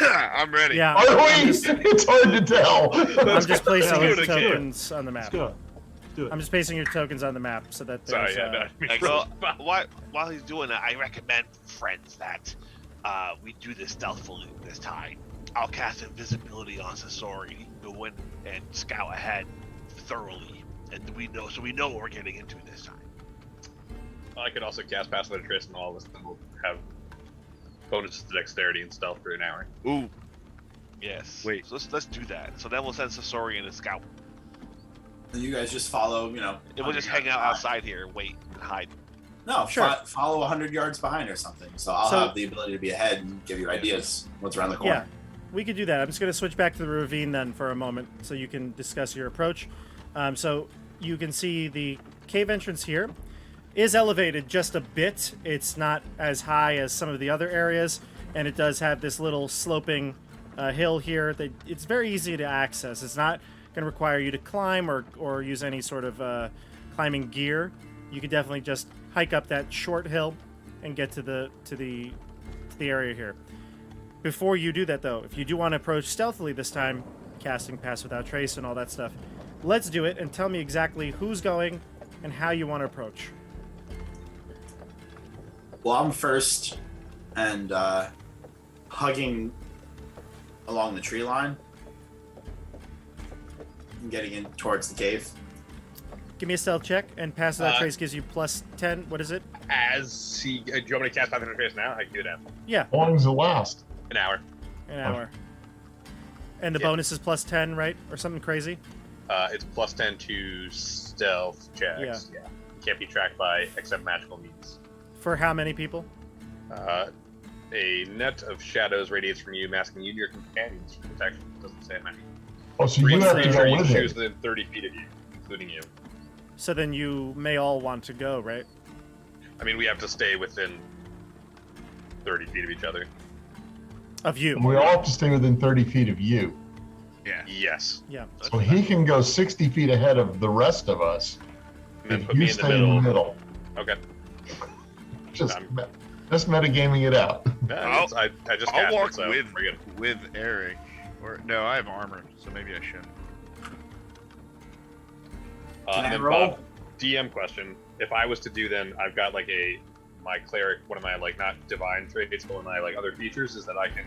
I'm ready. Yeah. Are we? It's hard to tell. I'm just placing go your to camp. tokens on the Let's map. go. Do it. I'm just pasting your tokens on the map so that there's. Sorry, yeah, no. So while he's doing that, I recommend, friends, that we do this stealthily this time. I'll cast invisibility on Sasori, go in and scout ahead thoroughly, and we know what we're getting into this time. I could also cast Pass Without a Trace on all of us, and we'll have bonuses to dexterity and stealth for an hour. Ooh, Yes. Wait. So let's do that. So then we'll send Sasori in a scout. And you guys just follow, And we'll just hang out outside here and wait and hide. No, Sure. follow 100 yards behind or something. So I'll have the ability to be ahead and give you ideas what's around the corner. Yeah, we could do that. I'm just going to switch back to the ravine then for a moment so you can discuss your approach. So you can see the cave entrance here is elevated just a bit. It's not as high as some of the other areas, and it does have this little sloping hill here that it's very easy to access. It's not going to require you to climb or use any sort of climbing gear. You could definitely just hike up that short hill and get to the area here. Before you do that, though, if you do want to approach stealthily this time, casting Pass Without Trace and all that stuff, let's do it and tell me exactly who's going and how you want to approach. Well, I'm first and hugging along the tree line and getting in towards the cave. Give me a stealth check, and Pass Without Trace gives you plus 10. What is it? As he, do you want me to cast Pass Without a Trace now? I can do that. Yeah, How long does it last? An hour. an hour. And the Yeah. bonus is plus 10, right? Or something crazy? It's plus 10 to stealth checks. Yeah. Can't be tracked by except magical means. For how many people? A net of shadows radiates from you, masking you and your companions for protection. Doesn't say how many. Oh, so For you each have to creature go you with choose it. within 30 feet of you, including you. So then you may all want to go, right? I mean, we have to stay within 30 feet of each other. Of you. We all have to stay within 30 feet of you. yeah. Yes. Yeah. So he can go 60 feet ahead of the rest of us And then if put you me in the stay in the middle. Okay. Just, I'm- just metagaming it out. Yeah, I just I'll cast walk it, so with we're good. with Eric. Or no, I have armor, so maybe I shouldn't. Can I And then roll? Bob, DM question. If I was to do then, I've got like my cleric, one of my like not divine traits, but one of my like other features is that I can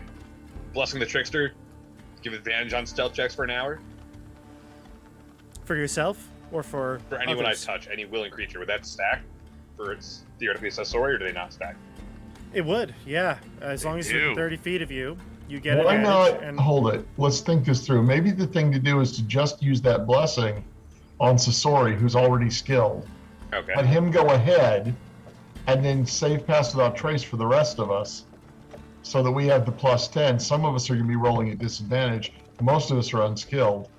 blessing the trickster, give advantage on stealth checks for an hour For yourself or for anyone others? I touch, any willing creature. Would that stack for its theoretically Sasori, or do they not stack? It would, yeah. As long as you're do. 30 feet of you, you get Why advantage. not And hold it? Let's think this through. Maybe the thing to do is to just use that blessing on Sasori, who's already skilled. Okay. Let him go ahead and then save Pass Without Trace for the rest of us so that we have the plus 10. Some of us are going to be rolling at disadvantage. Most of us are unskilled.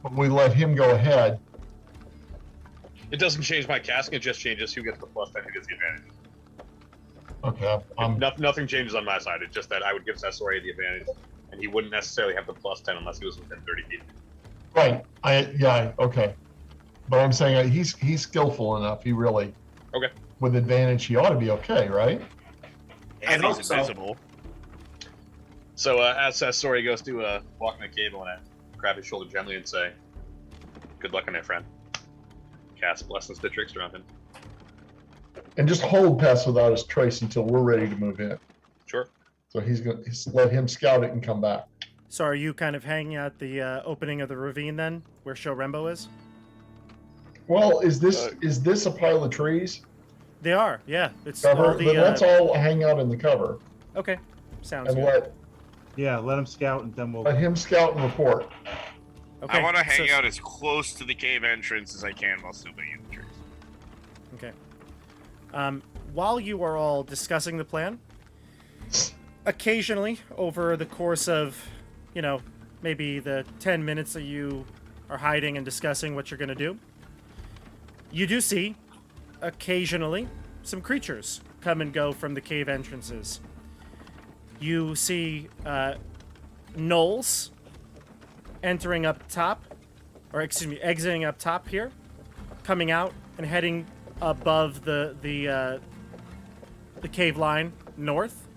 But we let him go ahead. It doesn't change my casting, it just changes who gets the plus 10, who gets the advantage. Okay. Nothing changes on my side, it's just that I would give Sasori the advantage, and he wouldn't necessarily have the plus 10 unless he was within 30 feet. Right. Okay. But I'm saying he's skillful enough. He really. Okay. With advantage, he ought to be okay, right? And I he's hope so. invisible. So as Sasori goes to walk in the cave, I want to grab his shoulder gently and say, "Good luck on it, friend." Cast Blessings to Trickster on him. And just hold Pass Without his Trace until we're ready to move in. Sure. So he's going to let him scout it and come back. so are you kind of hanging out the opening of the ravine then, where Shorembo is? Well, is this a pile of trees? They are, yeah. It's Cover. all Then let's all hang out in the cover. Okay, sounds and good. let him scout, and then we'll. let him scout and report. Okay, I want to hang so- out as close to the cave entrance as I can while still being in the trees. Okay. While you are all discussing the plan, occasionally over the course of, maybe the 10 minutes that you are hiding and discussing what you're going to do, you do see occasionally some creatures come and go from the cave entrances. You see gnolls entering up top, or excuse me, exiting up top here, coming out and heading above the cave line north.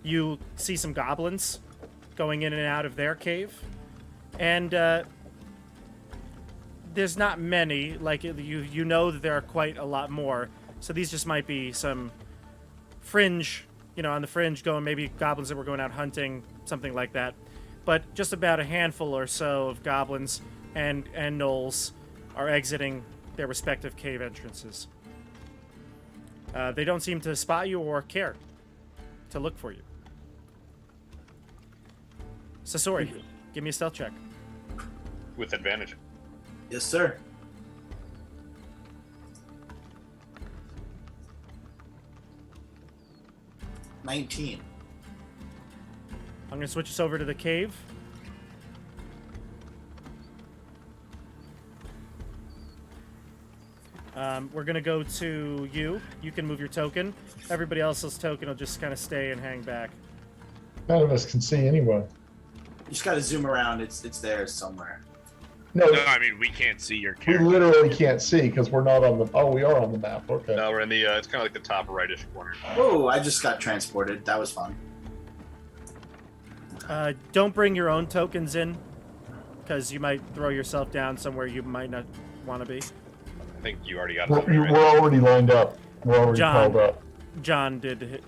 You see some goblins going in and out of their cave, and there's not many. Like you know that there are quite a lot more. So these just might be some fringe, on the fringe, going maybe goblins that were going out hunting, something like that. But just about a handful or so of goblins and gnolls are exiting their respective cave entrances. They don't seem to spot you or care to look for you. Sasori, give me a stealth check. With advantage. Yes, sir. $19. I'm going to switch us over to the cave. We're going to go to you. You can move your token. Everybody else's token will just kind of stay and hang back. None of us can see anyway. You just gotta zoom around. It's there somewhere. No, No, I mean, we can't see your we character. literally can't see because we're not on the. Oh, we are on the map. Okay. No, we're in the. It's kind of like the top rightish corner. Oh, I just got transported. That was fun. Don't bring your own tokens in, because you might throw yourself down somewhere you might not want to be. I think you already got it. We're already lined up. We're already John. called up. John did.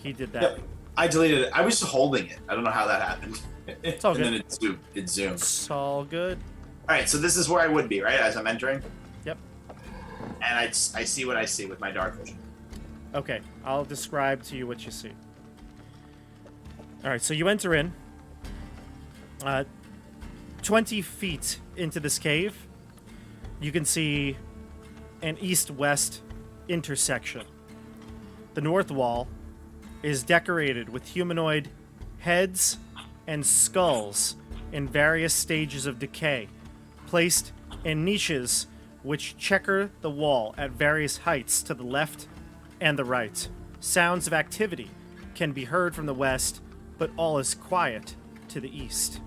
He did that. Yep. I deleted it. I was just holding it. I don't know how that happened. It's all and good. then it zoomed. It's all good. All right, so this is where I would be, right, as I'm entering? Yep. And I see what I see with my dark vision. Okay, I'll describe to you what you see. All right, so you enter in. 20 feet into this cave, you can see an east-west intersection. The north wall is decorated with humanoid heads and skulls in various stages of decay, placed in niches which checker the wall at various heights to the left and the right. Sounds of activity can be heard from the west, but all is quiet to the east.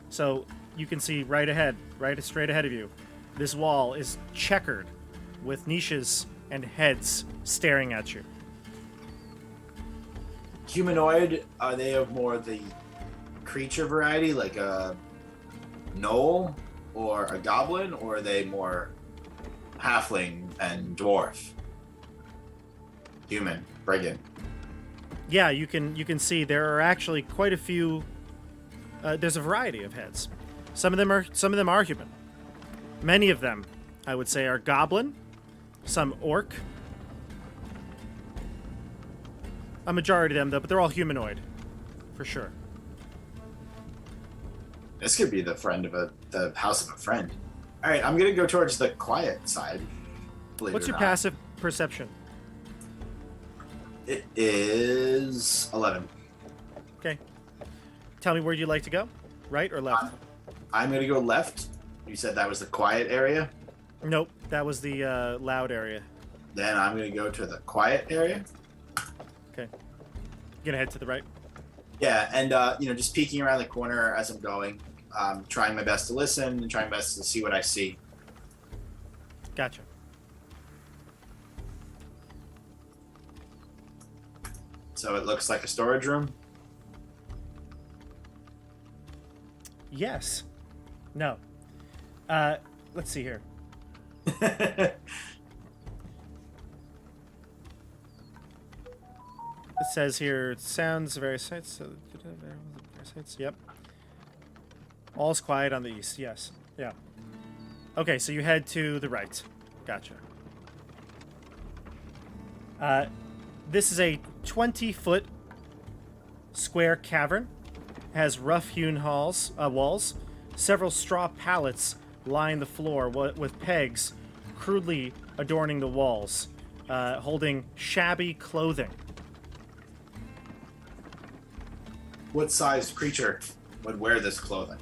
So you can see right ahead, straight ahead of you, this wall is checkered with niches and heads staring at you. Humanoid, are they of more the creature variety, like a gnoll or a goblin, or are they more halfling and dwarf? Human, brigand. Yeah, you can see there are actually quite a few. There's a variety of heads. Some of them are human. Many of them, I would say, are goblin. Some orc. A majority of them, though, but they're all humanoid, for sure. This could be the friend of the house of a friend. All right, I'm gonna go towards the quiet side. What's your passive perception? It is 11. Okay. Tell me where you'd like to go. Right or left? I'm gonna go left. You said that was the quiet area. Nope, that was the loud area. Then I'm gonna go to the quiet area. Okay. Gonna head to the right. Yeah, and just peeking around the corner as I'm going, trying my best to listen and trying my best to see what I see. Gotcha. So it looks like a storage room. Yes. No. Let's see here. It says here, sounds various sites. Yep. All's quiet on the east. Yes. Yeah. Okay, so you head to the right. Gotcha. This is a 20-foot square cavern. Has rough-hewn walls. Several straw pallets line the floor with pegs crudely adorning the walls, holding shabby clothing. What sized creature would wear this clothing?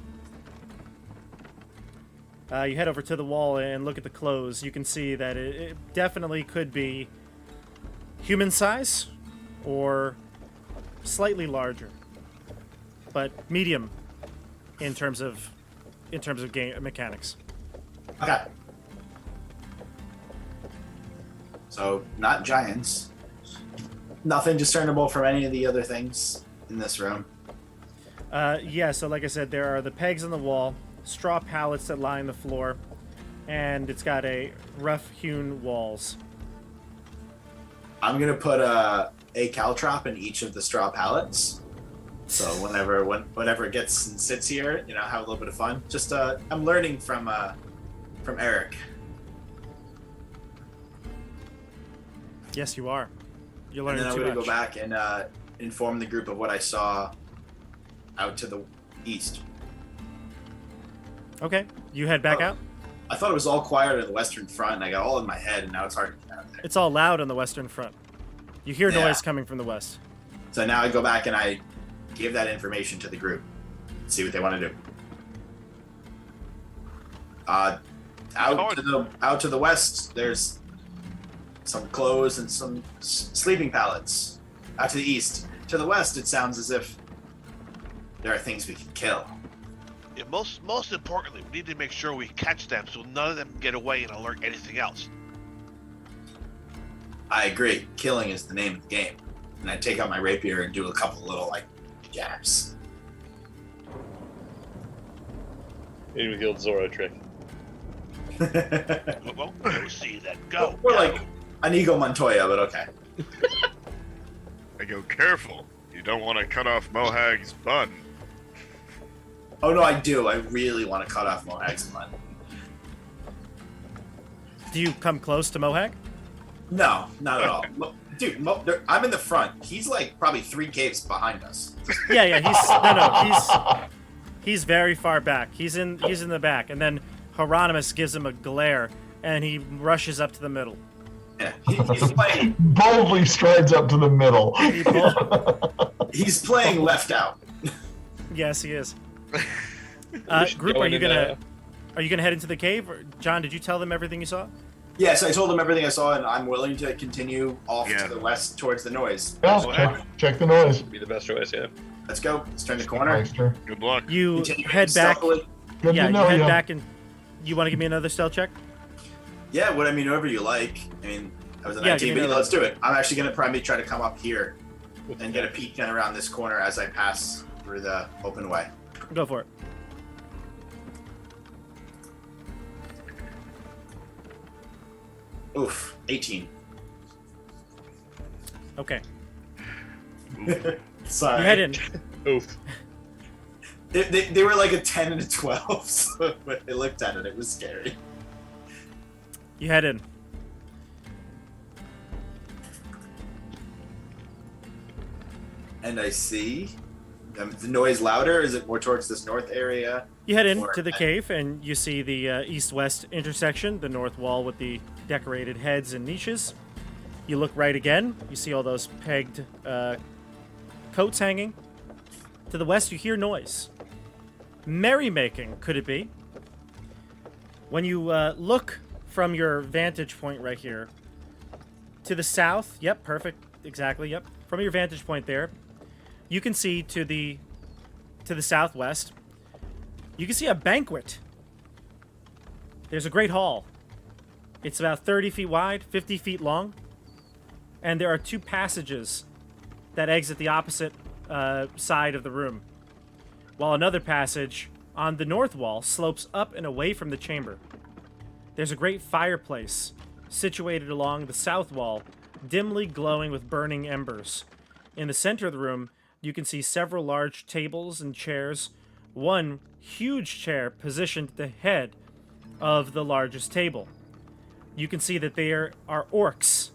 You head over to the wall and look at the clothes. You can see that it definitely could be human size or slightly larger, but medium in terms of game mechanics. Okay. So, not giants. Nothing discernible from any of the other things in this room. Yeah, so like I said, there are the pegs on the wall, straw pallets that line the floor, and it's got a rough-hewn walls. I'm gonna put a caltrop in each of the straw pallets. So whenever it gets and sits here, have a little bit of fun. Just I'm learning from Eric. Yes, you are. You're And learning then I'm too gonna much. go back and inform the group of what I saw out to the east. Okay, you head back Oh. out. I thought it was all quiet at the western front, and I got all in my head, and now it's hard to get out there. It's all loud on the western front. You hear Yeah. noise coming from the west. So now I go back and I give that information to the group, see what they want to do. Out to the west, there's some clothes and some sleeping pallets. Out to the east, to the west, it sounds as if there are things we can kill. Yeah, most importantly, we need to make sure we catch them so none of them can get away and alert anything else. I agree. Killing is the name of the game. And I take out my rapier and do a couple little jabs. Maybe the old Zorro trick. Well, go see that. Go. We're go. like Inigo Montoya, but okay. I go, careful. You don't want to cut off Mohag's bun. Oh no, I do. I really want to cut off Mohag's butt. Do you come close to Mohag? No, not at all. Dude, I'm in the front. He's probably 3 caves behind us. Yeah, he's very far back. He's in the back, and then Hieronymus gives him a glare, and he rushes up to the middle. Yeah, he's playing. Boldly strides up to the middle. He's playing left out. Yes, he is. We should Group, go are in you and, gonna head into the cave? Or, John, did you tell them everything you saw? Yes, I told him everything I saw, and I'm willing to continue off Yeah. to the west towards the noise. Yeah, check the noise. be the best choice, yeah. Let's go. Let's turn the corner. Meister. Good luck. You Continue head back. stealthily. Good Yeah, to know you head ya. back, and you want to give me another stealth check? Yeah, whatever you like. I mean, I was an Yeah, IT, give me but another- let's do it. I'm actually gonna probably try to come up here and get a peek down around this corner as I pass through the open way. Go for it. Oof, 18. Okay. Sorry. You head in. Oof. They were like a 10 and a 12, so when I looked at it, it was scary. You head in. And I see the noise louder. Is it more towards this north area? You head in Or- to the cave, and you see the east-west intersection, the north wall with the decorated heads and niches. You look right again. You see all those pegged coats hanging. To the west, you hear noise. Merrymaking, could it be? When you look from your vantage point right here, to the south, yep, perfect, exactly, yep. From your vantage point there, you can see to the southwest, you can see a banquet. There's a great hall. It's about 30 feet wide, 50 feet long, and there are 2 passages that exit the opposite side of the room, while another passage on the north wall slopes up and away from the chamber. There's a great fireplace situated along the south wall, dimly glowing with burning embers. In the center of the room, you can see several large tables and chairs, one huge chair positioned at the head of the largest table. You can see that there are orcs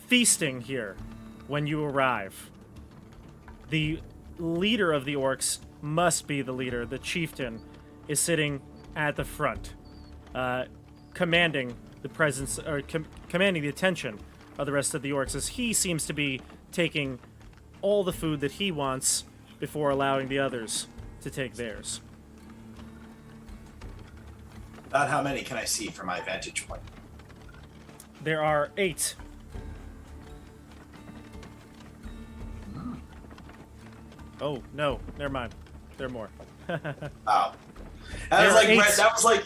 feasting here when you arrive, the leader of the orcs must be the leader. The chieftain is sitting at the front, commanding the presence, or commanding the attention of the rest of the orcs, as he seems to be taking all the food that he wants before allowing the others to take theirs. About how many can I see from my vantage point? There are 8. Oh, no, never mind. There are more. Oh. There are 8. That was like,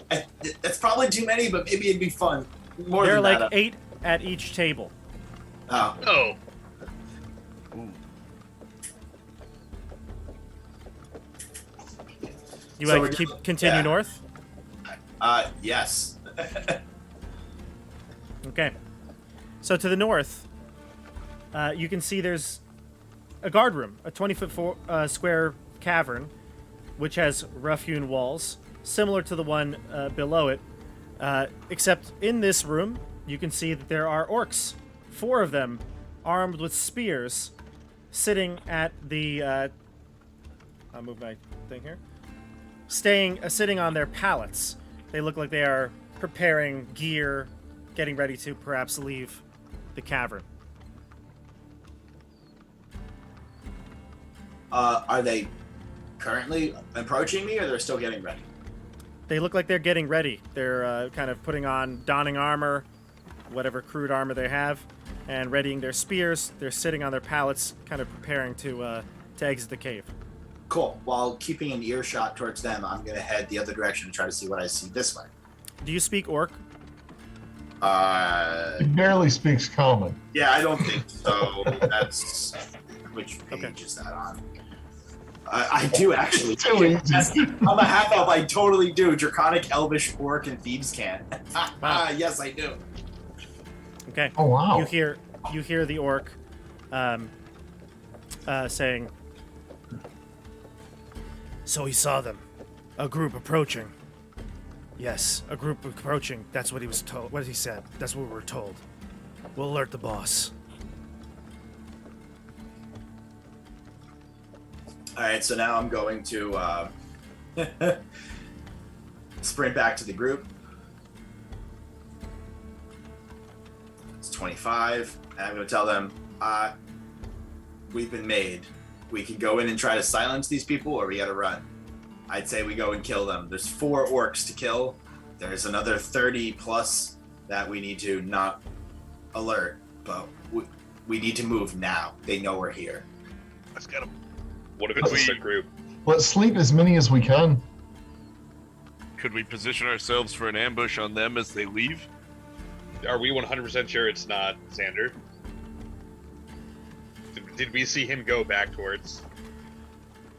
that's probably too many, but maybe it'd be fun. More There are than like that. 8 at each table. Oh. Oh, You So like we're to just- continue yeah. north? Yes. Okay. So to the north, you can see there's a guard room, a 20-foot square cavern, which has rough-hewn walls, similar to the one below it. Except in this room, you can see that there are orcs, 4 of them, armed with spears, sitting at the. I'll move my thing here. Sitting on their pallets. They look like they are preparing gear, getting ready to perhaps leave the cavern. Are they currently approaching me, or they're still getting ready? They look like they're getting ready. They're kind of donning armor, whatever crude armor they have, and readying their spears. They're sitting on their pallets, kind of preparing to exit the cave. Cool. While keeping an earshot towards them, I'm gonna head the other direction and try to see what I see this way. Do you speak Orc? He barely speaks common. Yeah, I don't think so. That's which page Okay. is that on? I do actually. Too easy. I'm a half elf. I totally do. Draconic, Elvish, Orc, and Thieves can. Yes, I do. Okay. Oh wow. You hear the Orc saying, "So he saw them, a group approaching. Yes, a group approaching. That's what he was told. What he said. That's what we were told. We'll alert the boss." All right, so now I'm going to sprint back to the group. It's 25, and I'm going to tell them, we've been made. We can go in and try to silence these people, or we got to run. I'd say we go and kill them. There's 4 orcs to kill. There's another 30 plus that we need to not alert, but we need to move now. They know we're here. Let's get him. what if it's a sick group? Let's sleep as many as we can. Could we position ourselves for an ambush on them as they leave? Are we 100% sure it's not Xander? Did we see him go back towards?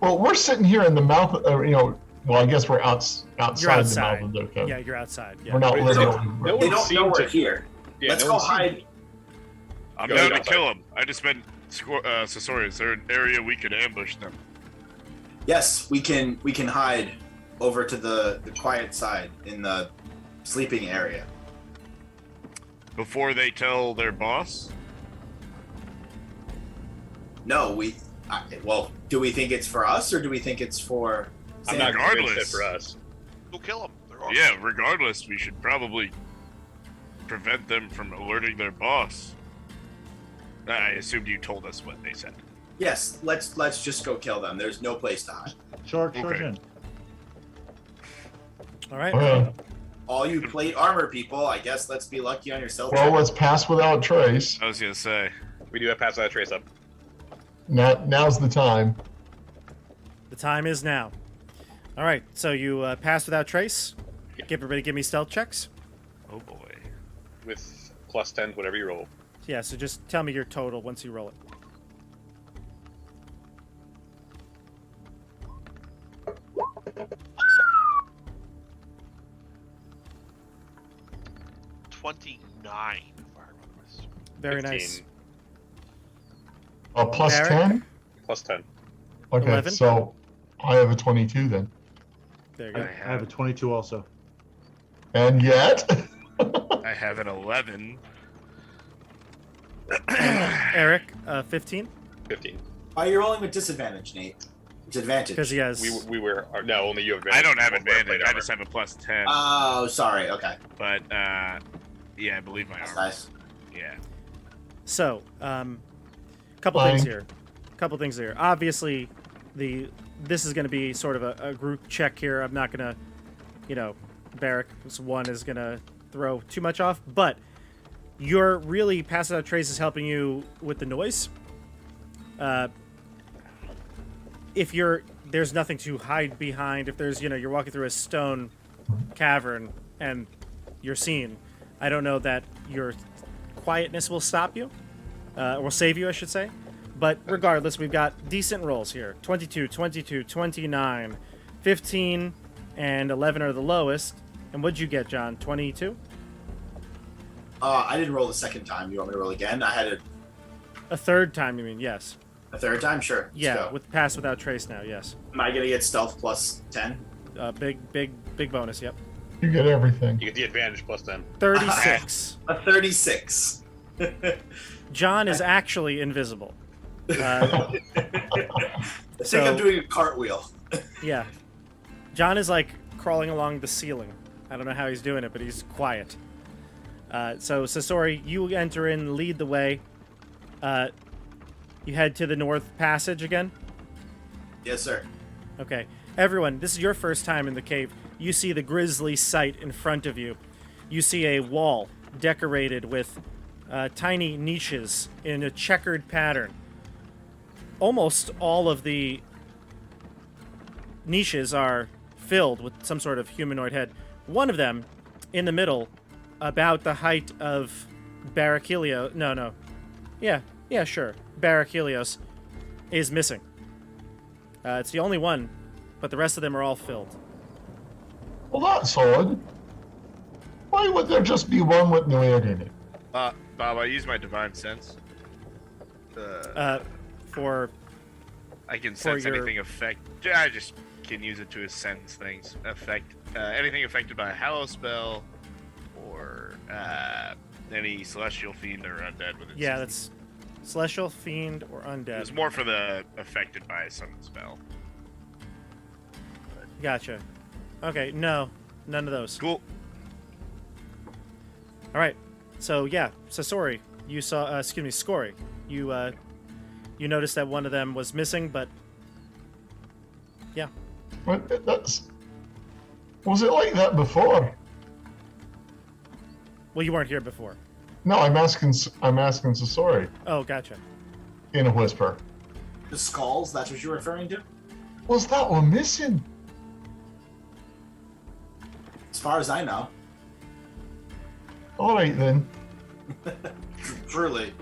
Well, we're sitting here in the mouth, well, I guess we're outside You're outside. the mouth of the cave. Yeah, you're outside. Yeah. We're not Wait, literally. no They one don't know seemed we're to- here. Yeah, Let's no go one seemed- hide. I'm Go down to outside. kill them. I just meant, Sasori, is there an area we could ambush them? Yes, we can hide over to the quiet side in the sleeping area. Before they tell their boss? No, well, do we think it's for us or do we think it's for I'm not Xander? convinced Regardless. it's for us. Go kill him. They're awesome. Yeah, regardless, we should probably prevent them from alerting their boss. I assumed you told us what they said. Yes, let's just go kill them. There's no place to hide. Charge Okay. in. All right. Okay. All you plate armor people, I guess let's be lucky on your stealth Well, check. let's pass without trace. I was gonna say. We do have pass that trace up. Now's the time. The time is now. All right. So you pass without trace. Everybody give me stealth checks. Oh boy. With plus 10, whatever you roll. Yeah. So just tell me your total once you roll it. $29. If I remember this. Very 15. nice. Plus Barrett? 10? Plus 10. Okay, 11? so I have a 22 then. There you I go. have a 22 also. And yet, I have an 11. Eric, 15, 15. Why are you rolling with disadvantage, Nate? It's advantage. because he has. We were no, only you have advantage. I don't have We're advantage. plate I armor. just have a +10. Oh, sorry. Okay. But yeah, I believe my That's armor. nice. Yeah. So, couple things here. Couple things here. Obviously, this is going to be sort of a group check here. I'm not going to, Barrack's one is going to throw too much off, but you're really Pass Without Trace is helping you with the noise. If there's nothing to hide behind. If there's, you're walking through a stone cavern and you're seen, I don't know that your quietness will stop you, or save you, I should say. But regardless, we've got decent rolls here. 22, 22, 29, 15, and 11 are the lowest. And what'd you get, John? 22? I didn't roll the second time. You want me to roll again? I had A third time, you mean? Yes. a third time? Sure. Let's Yeah, go. with Pass Without Trace now, yes. Am I going to get stealth plus 10? Big bonus, yep. You get everything. You get the advantage +10. 36. A 36. John is actually invisible. I think I'm doing a cartwheel. Yeah. John is like crawling along the ceiling. I don't know how he's doing it, but he's quiet. So, Sasori, you enter in, lead the way. You head to the North Passage again? Yes, sir. Okay. Everyone, this is your first time in the cave. You see the grisly sight in front of you. You see a wall decorated with tiny niches in a checkered pattern. Almost all of the niches are filled with some sort of humanoid head. One of them, in the middle, about the height of Barraquilio. No. Yeah, sure. Barraquilios is missing. It's the only one, but the rest of them are all filled. Well, that's odd. Why would there just be one with no head in it? Bob, I use my divine sense. For I can sense your- anything I just can use it to sense things. Anything affected by a hallow spell, or any celestial fiend or undead with it. yeah, that's celestial fiend or It undead. was more for the affected by some spell. Gotcha. Okay, no, none of those. Cool. All right. So yeah, Sasori, you saw. Scory, you noticed that one of them was missing, but yeah. What? Was it like that before? Well, you weren't here before. No, I'm asking Sasori Oh, gotcha. in a whisper. The skulls, that's what you're referring to? Was that one missing? As far as I know. All right then. Truly.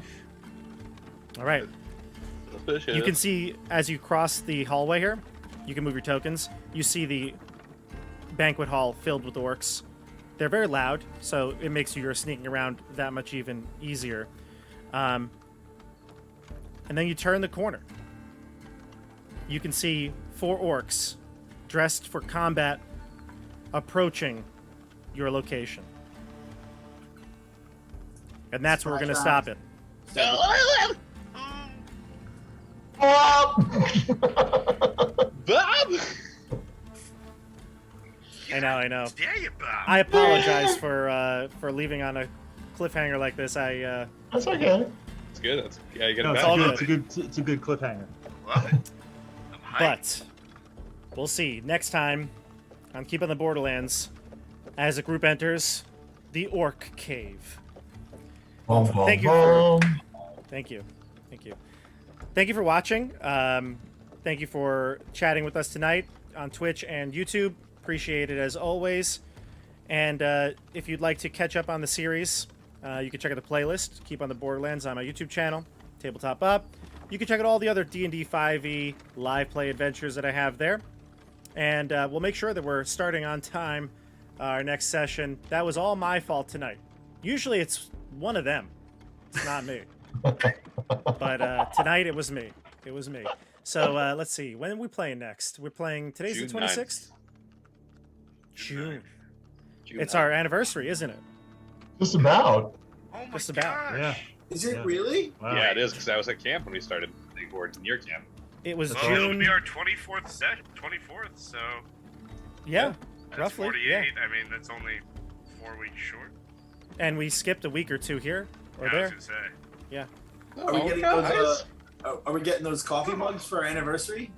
All right. Suspicious. You can see as you cross the hallway here. You can move your tokens. You see the banquet hall filled with orcs. They're very loud, so it makes your sneaking around that much even easier. And then you turn the corner. You can see 4 orcs dressed for combat approaching your location. And that's where we're going to stop it. Bob. I know. Yeah, you Bob. I apologize for leaving on a cliffhanger like this. That's okay. It's good. Yeah, you get No, it it's, back. all good. It's a good cliffhanger. Love it. I'm hyped. But we'll see next time on Keep on the Borderlands as a group enters the Orc Cave. Thank you Thank you. Thank you for watching. Thank you for chatting with us tonight on Twitch and YouTube. Appreciate it as always. And if you'd like to catch up on the series, you can check out the playlist, Keep on the Borderlands, on my YouTube channel, Tabletop Up. You can check out all the other D&D 5e live play adventures that I have there. And we'll make sure that we're starting on time our next session. That was all my fault tonight. Usually it's one of them. It's not me. But tonight it was me. It was me. So let's see. When are we playing next? We're playing... Today's June the 26th? 9th. June. June It's 9th. our anniversary, isn't it? Just about. Oh my Just about. gosh. Yeah. Is it Yeah. really? Wow. Yeah, it is because I was at camp when we started playing boards in your camp. It was Well, it'll June. be our 24th set, 24th. So Yeah, that's roughly. 48. Yeah. I mean, that's only 4 weeks short. And we skipped a week or two here or I was there. gonna say. Are we getting those? Are we getting those coffee mugs for our anniversary?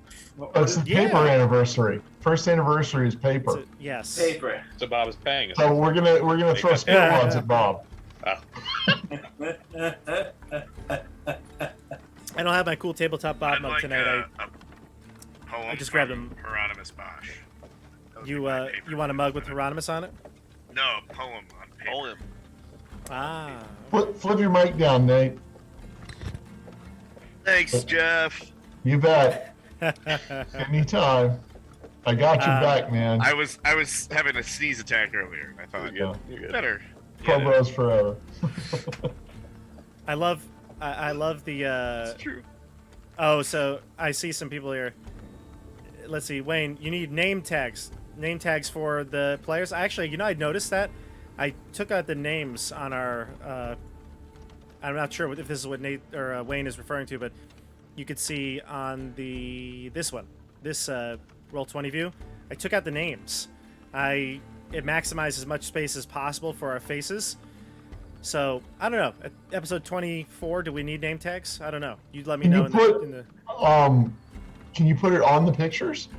It's the Yeah. paper anniversary. First anniversary is It's paper. yes. paper. So Bob is paying us. So we're gonna throw spin-ons at Bob. I don't have my cool tabletop Bob I'd mug like tonight. a poem. I just grabbed from them. Hieronymus Bosch. That would You be my favorite you want a mug with tonight. Hieronymus on it? No, a poem on paper. Poem. Ah. Flip your mic down, Nate. Thanks, Jeff. You bet. Anytime. I got your back, man. I was having a sneeze attack earlier. And I thought Yeah. You're good. better. Pro get it. Bros forever. I love the It's true. oh, so I see some people here. Let's see, Wayne, you need name tags. Name tags for the players. Actually, I noticed that. I took out the names on our I'm not sure if this is what Nate or Wayne is referring to, but you could see on this Roll20 view, I took out the names. It maximized as much space as possible for our faces. So I don't know. At episode 24, do we need name tags? I don't know. You let me Can know you in put- the Can you put it on the pictures?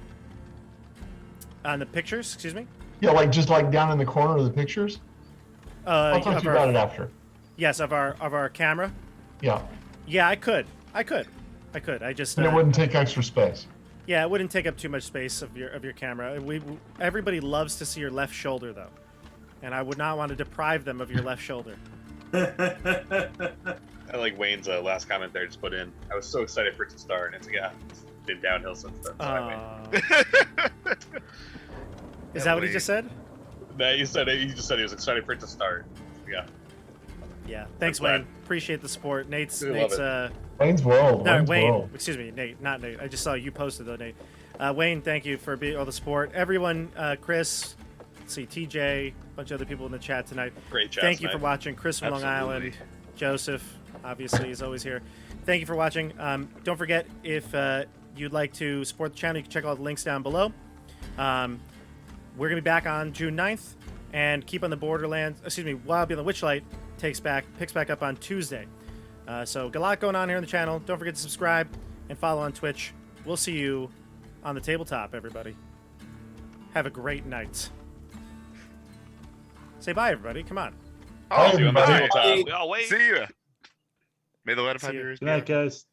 on the pictures. Excuse me. Yeah, just down in the corner of the pictures. I'll talk to you about it after. Yes, of our camera. Yeah, Yeah, I could. I just and it wouldn't take extra space. yeah, it wouldn't take up too much space of your camera. Everybody loves to see your left shoulder though, and I would not want to deprive them of your left shoulder. I like Wayne's last comment there. Just put in. I was so excited for it to start, and it's like, yeah, it's been downhill since then. So I win. Is that what he just said? No, he said it. He just said he was excited for it to start. Yeah. Yeah. Thanks, I'm glad. Wayne. Appreciate the support. Nate's We love Wayne's World. no, Wayne's Wayne. World. Excuse me, Nate. Not Nate. I just saw you posted though, Nate. Wayne, thank you for all the support. Everyone, Chris, let's see, TJ, a bunch of other people in the chat tonight. Great chat. Thank you for tonight. watching. Chris from Long Absolutely. Island, Joseph, obviously, is always here. Thank you for watching. Don't forget, if you'd like to support the channel, you can check all the links down below. We're going to be back on June 9th, and keep on the Borderlands, Wild Beyond the Witchlight picks back up on Tuesday. So, got a lot going on here on the channel. Don't forget to subscribe and follow on Twitch. We'll see you on the tabletop, everybody. Have a great night. Say bye, everybody. Come on. I'll see you on the everybody. tabletop. We all wait. See ya. May the light of See ya. yours Good night, guys.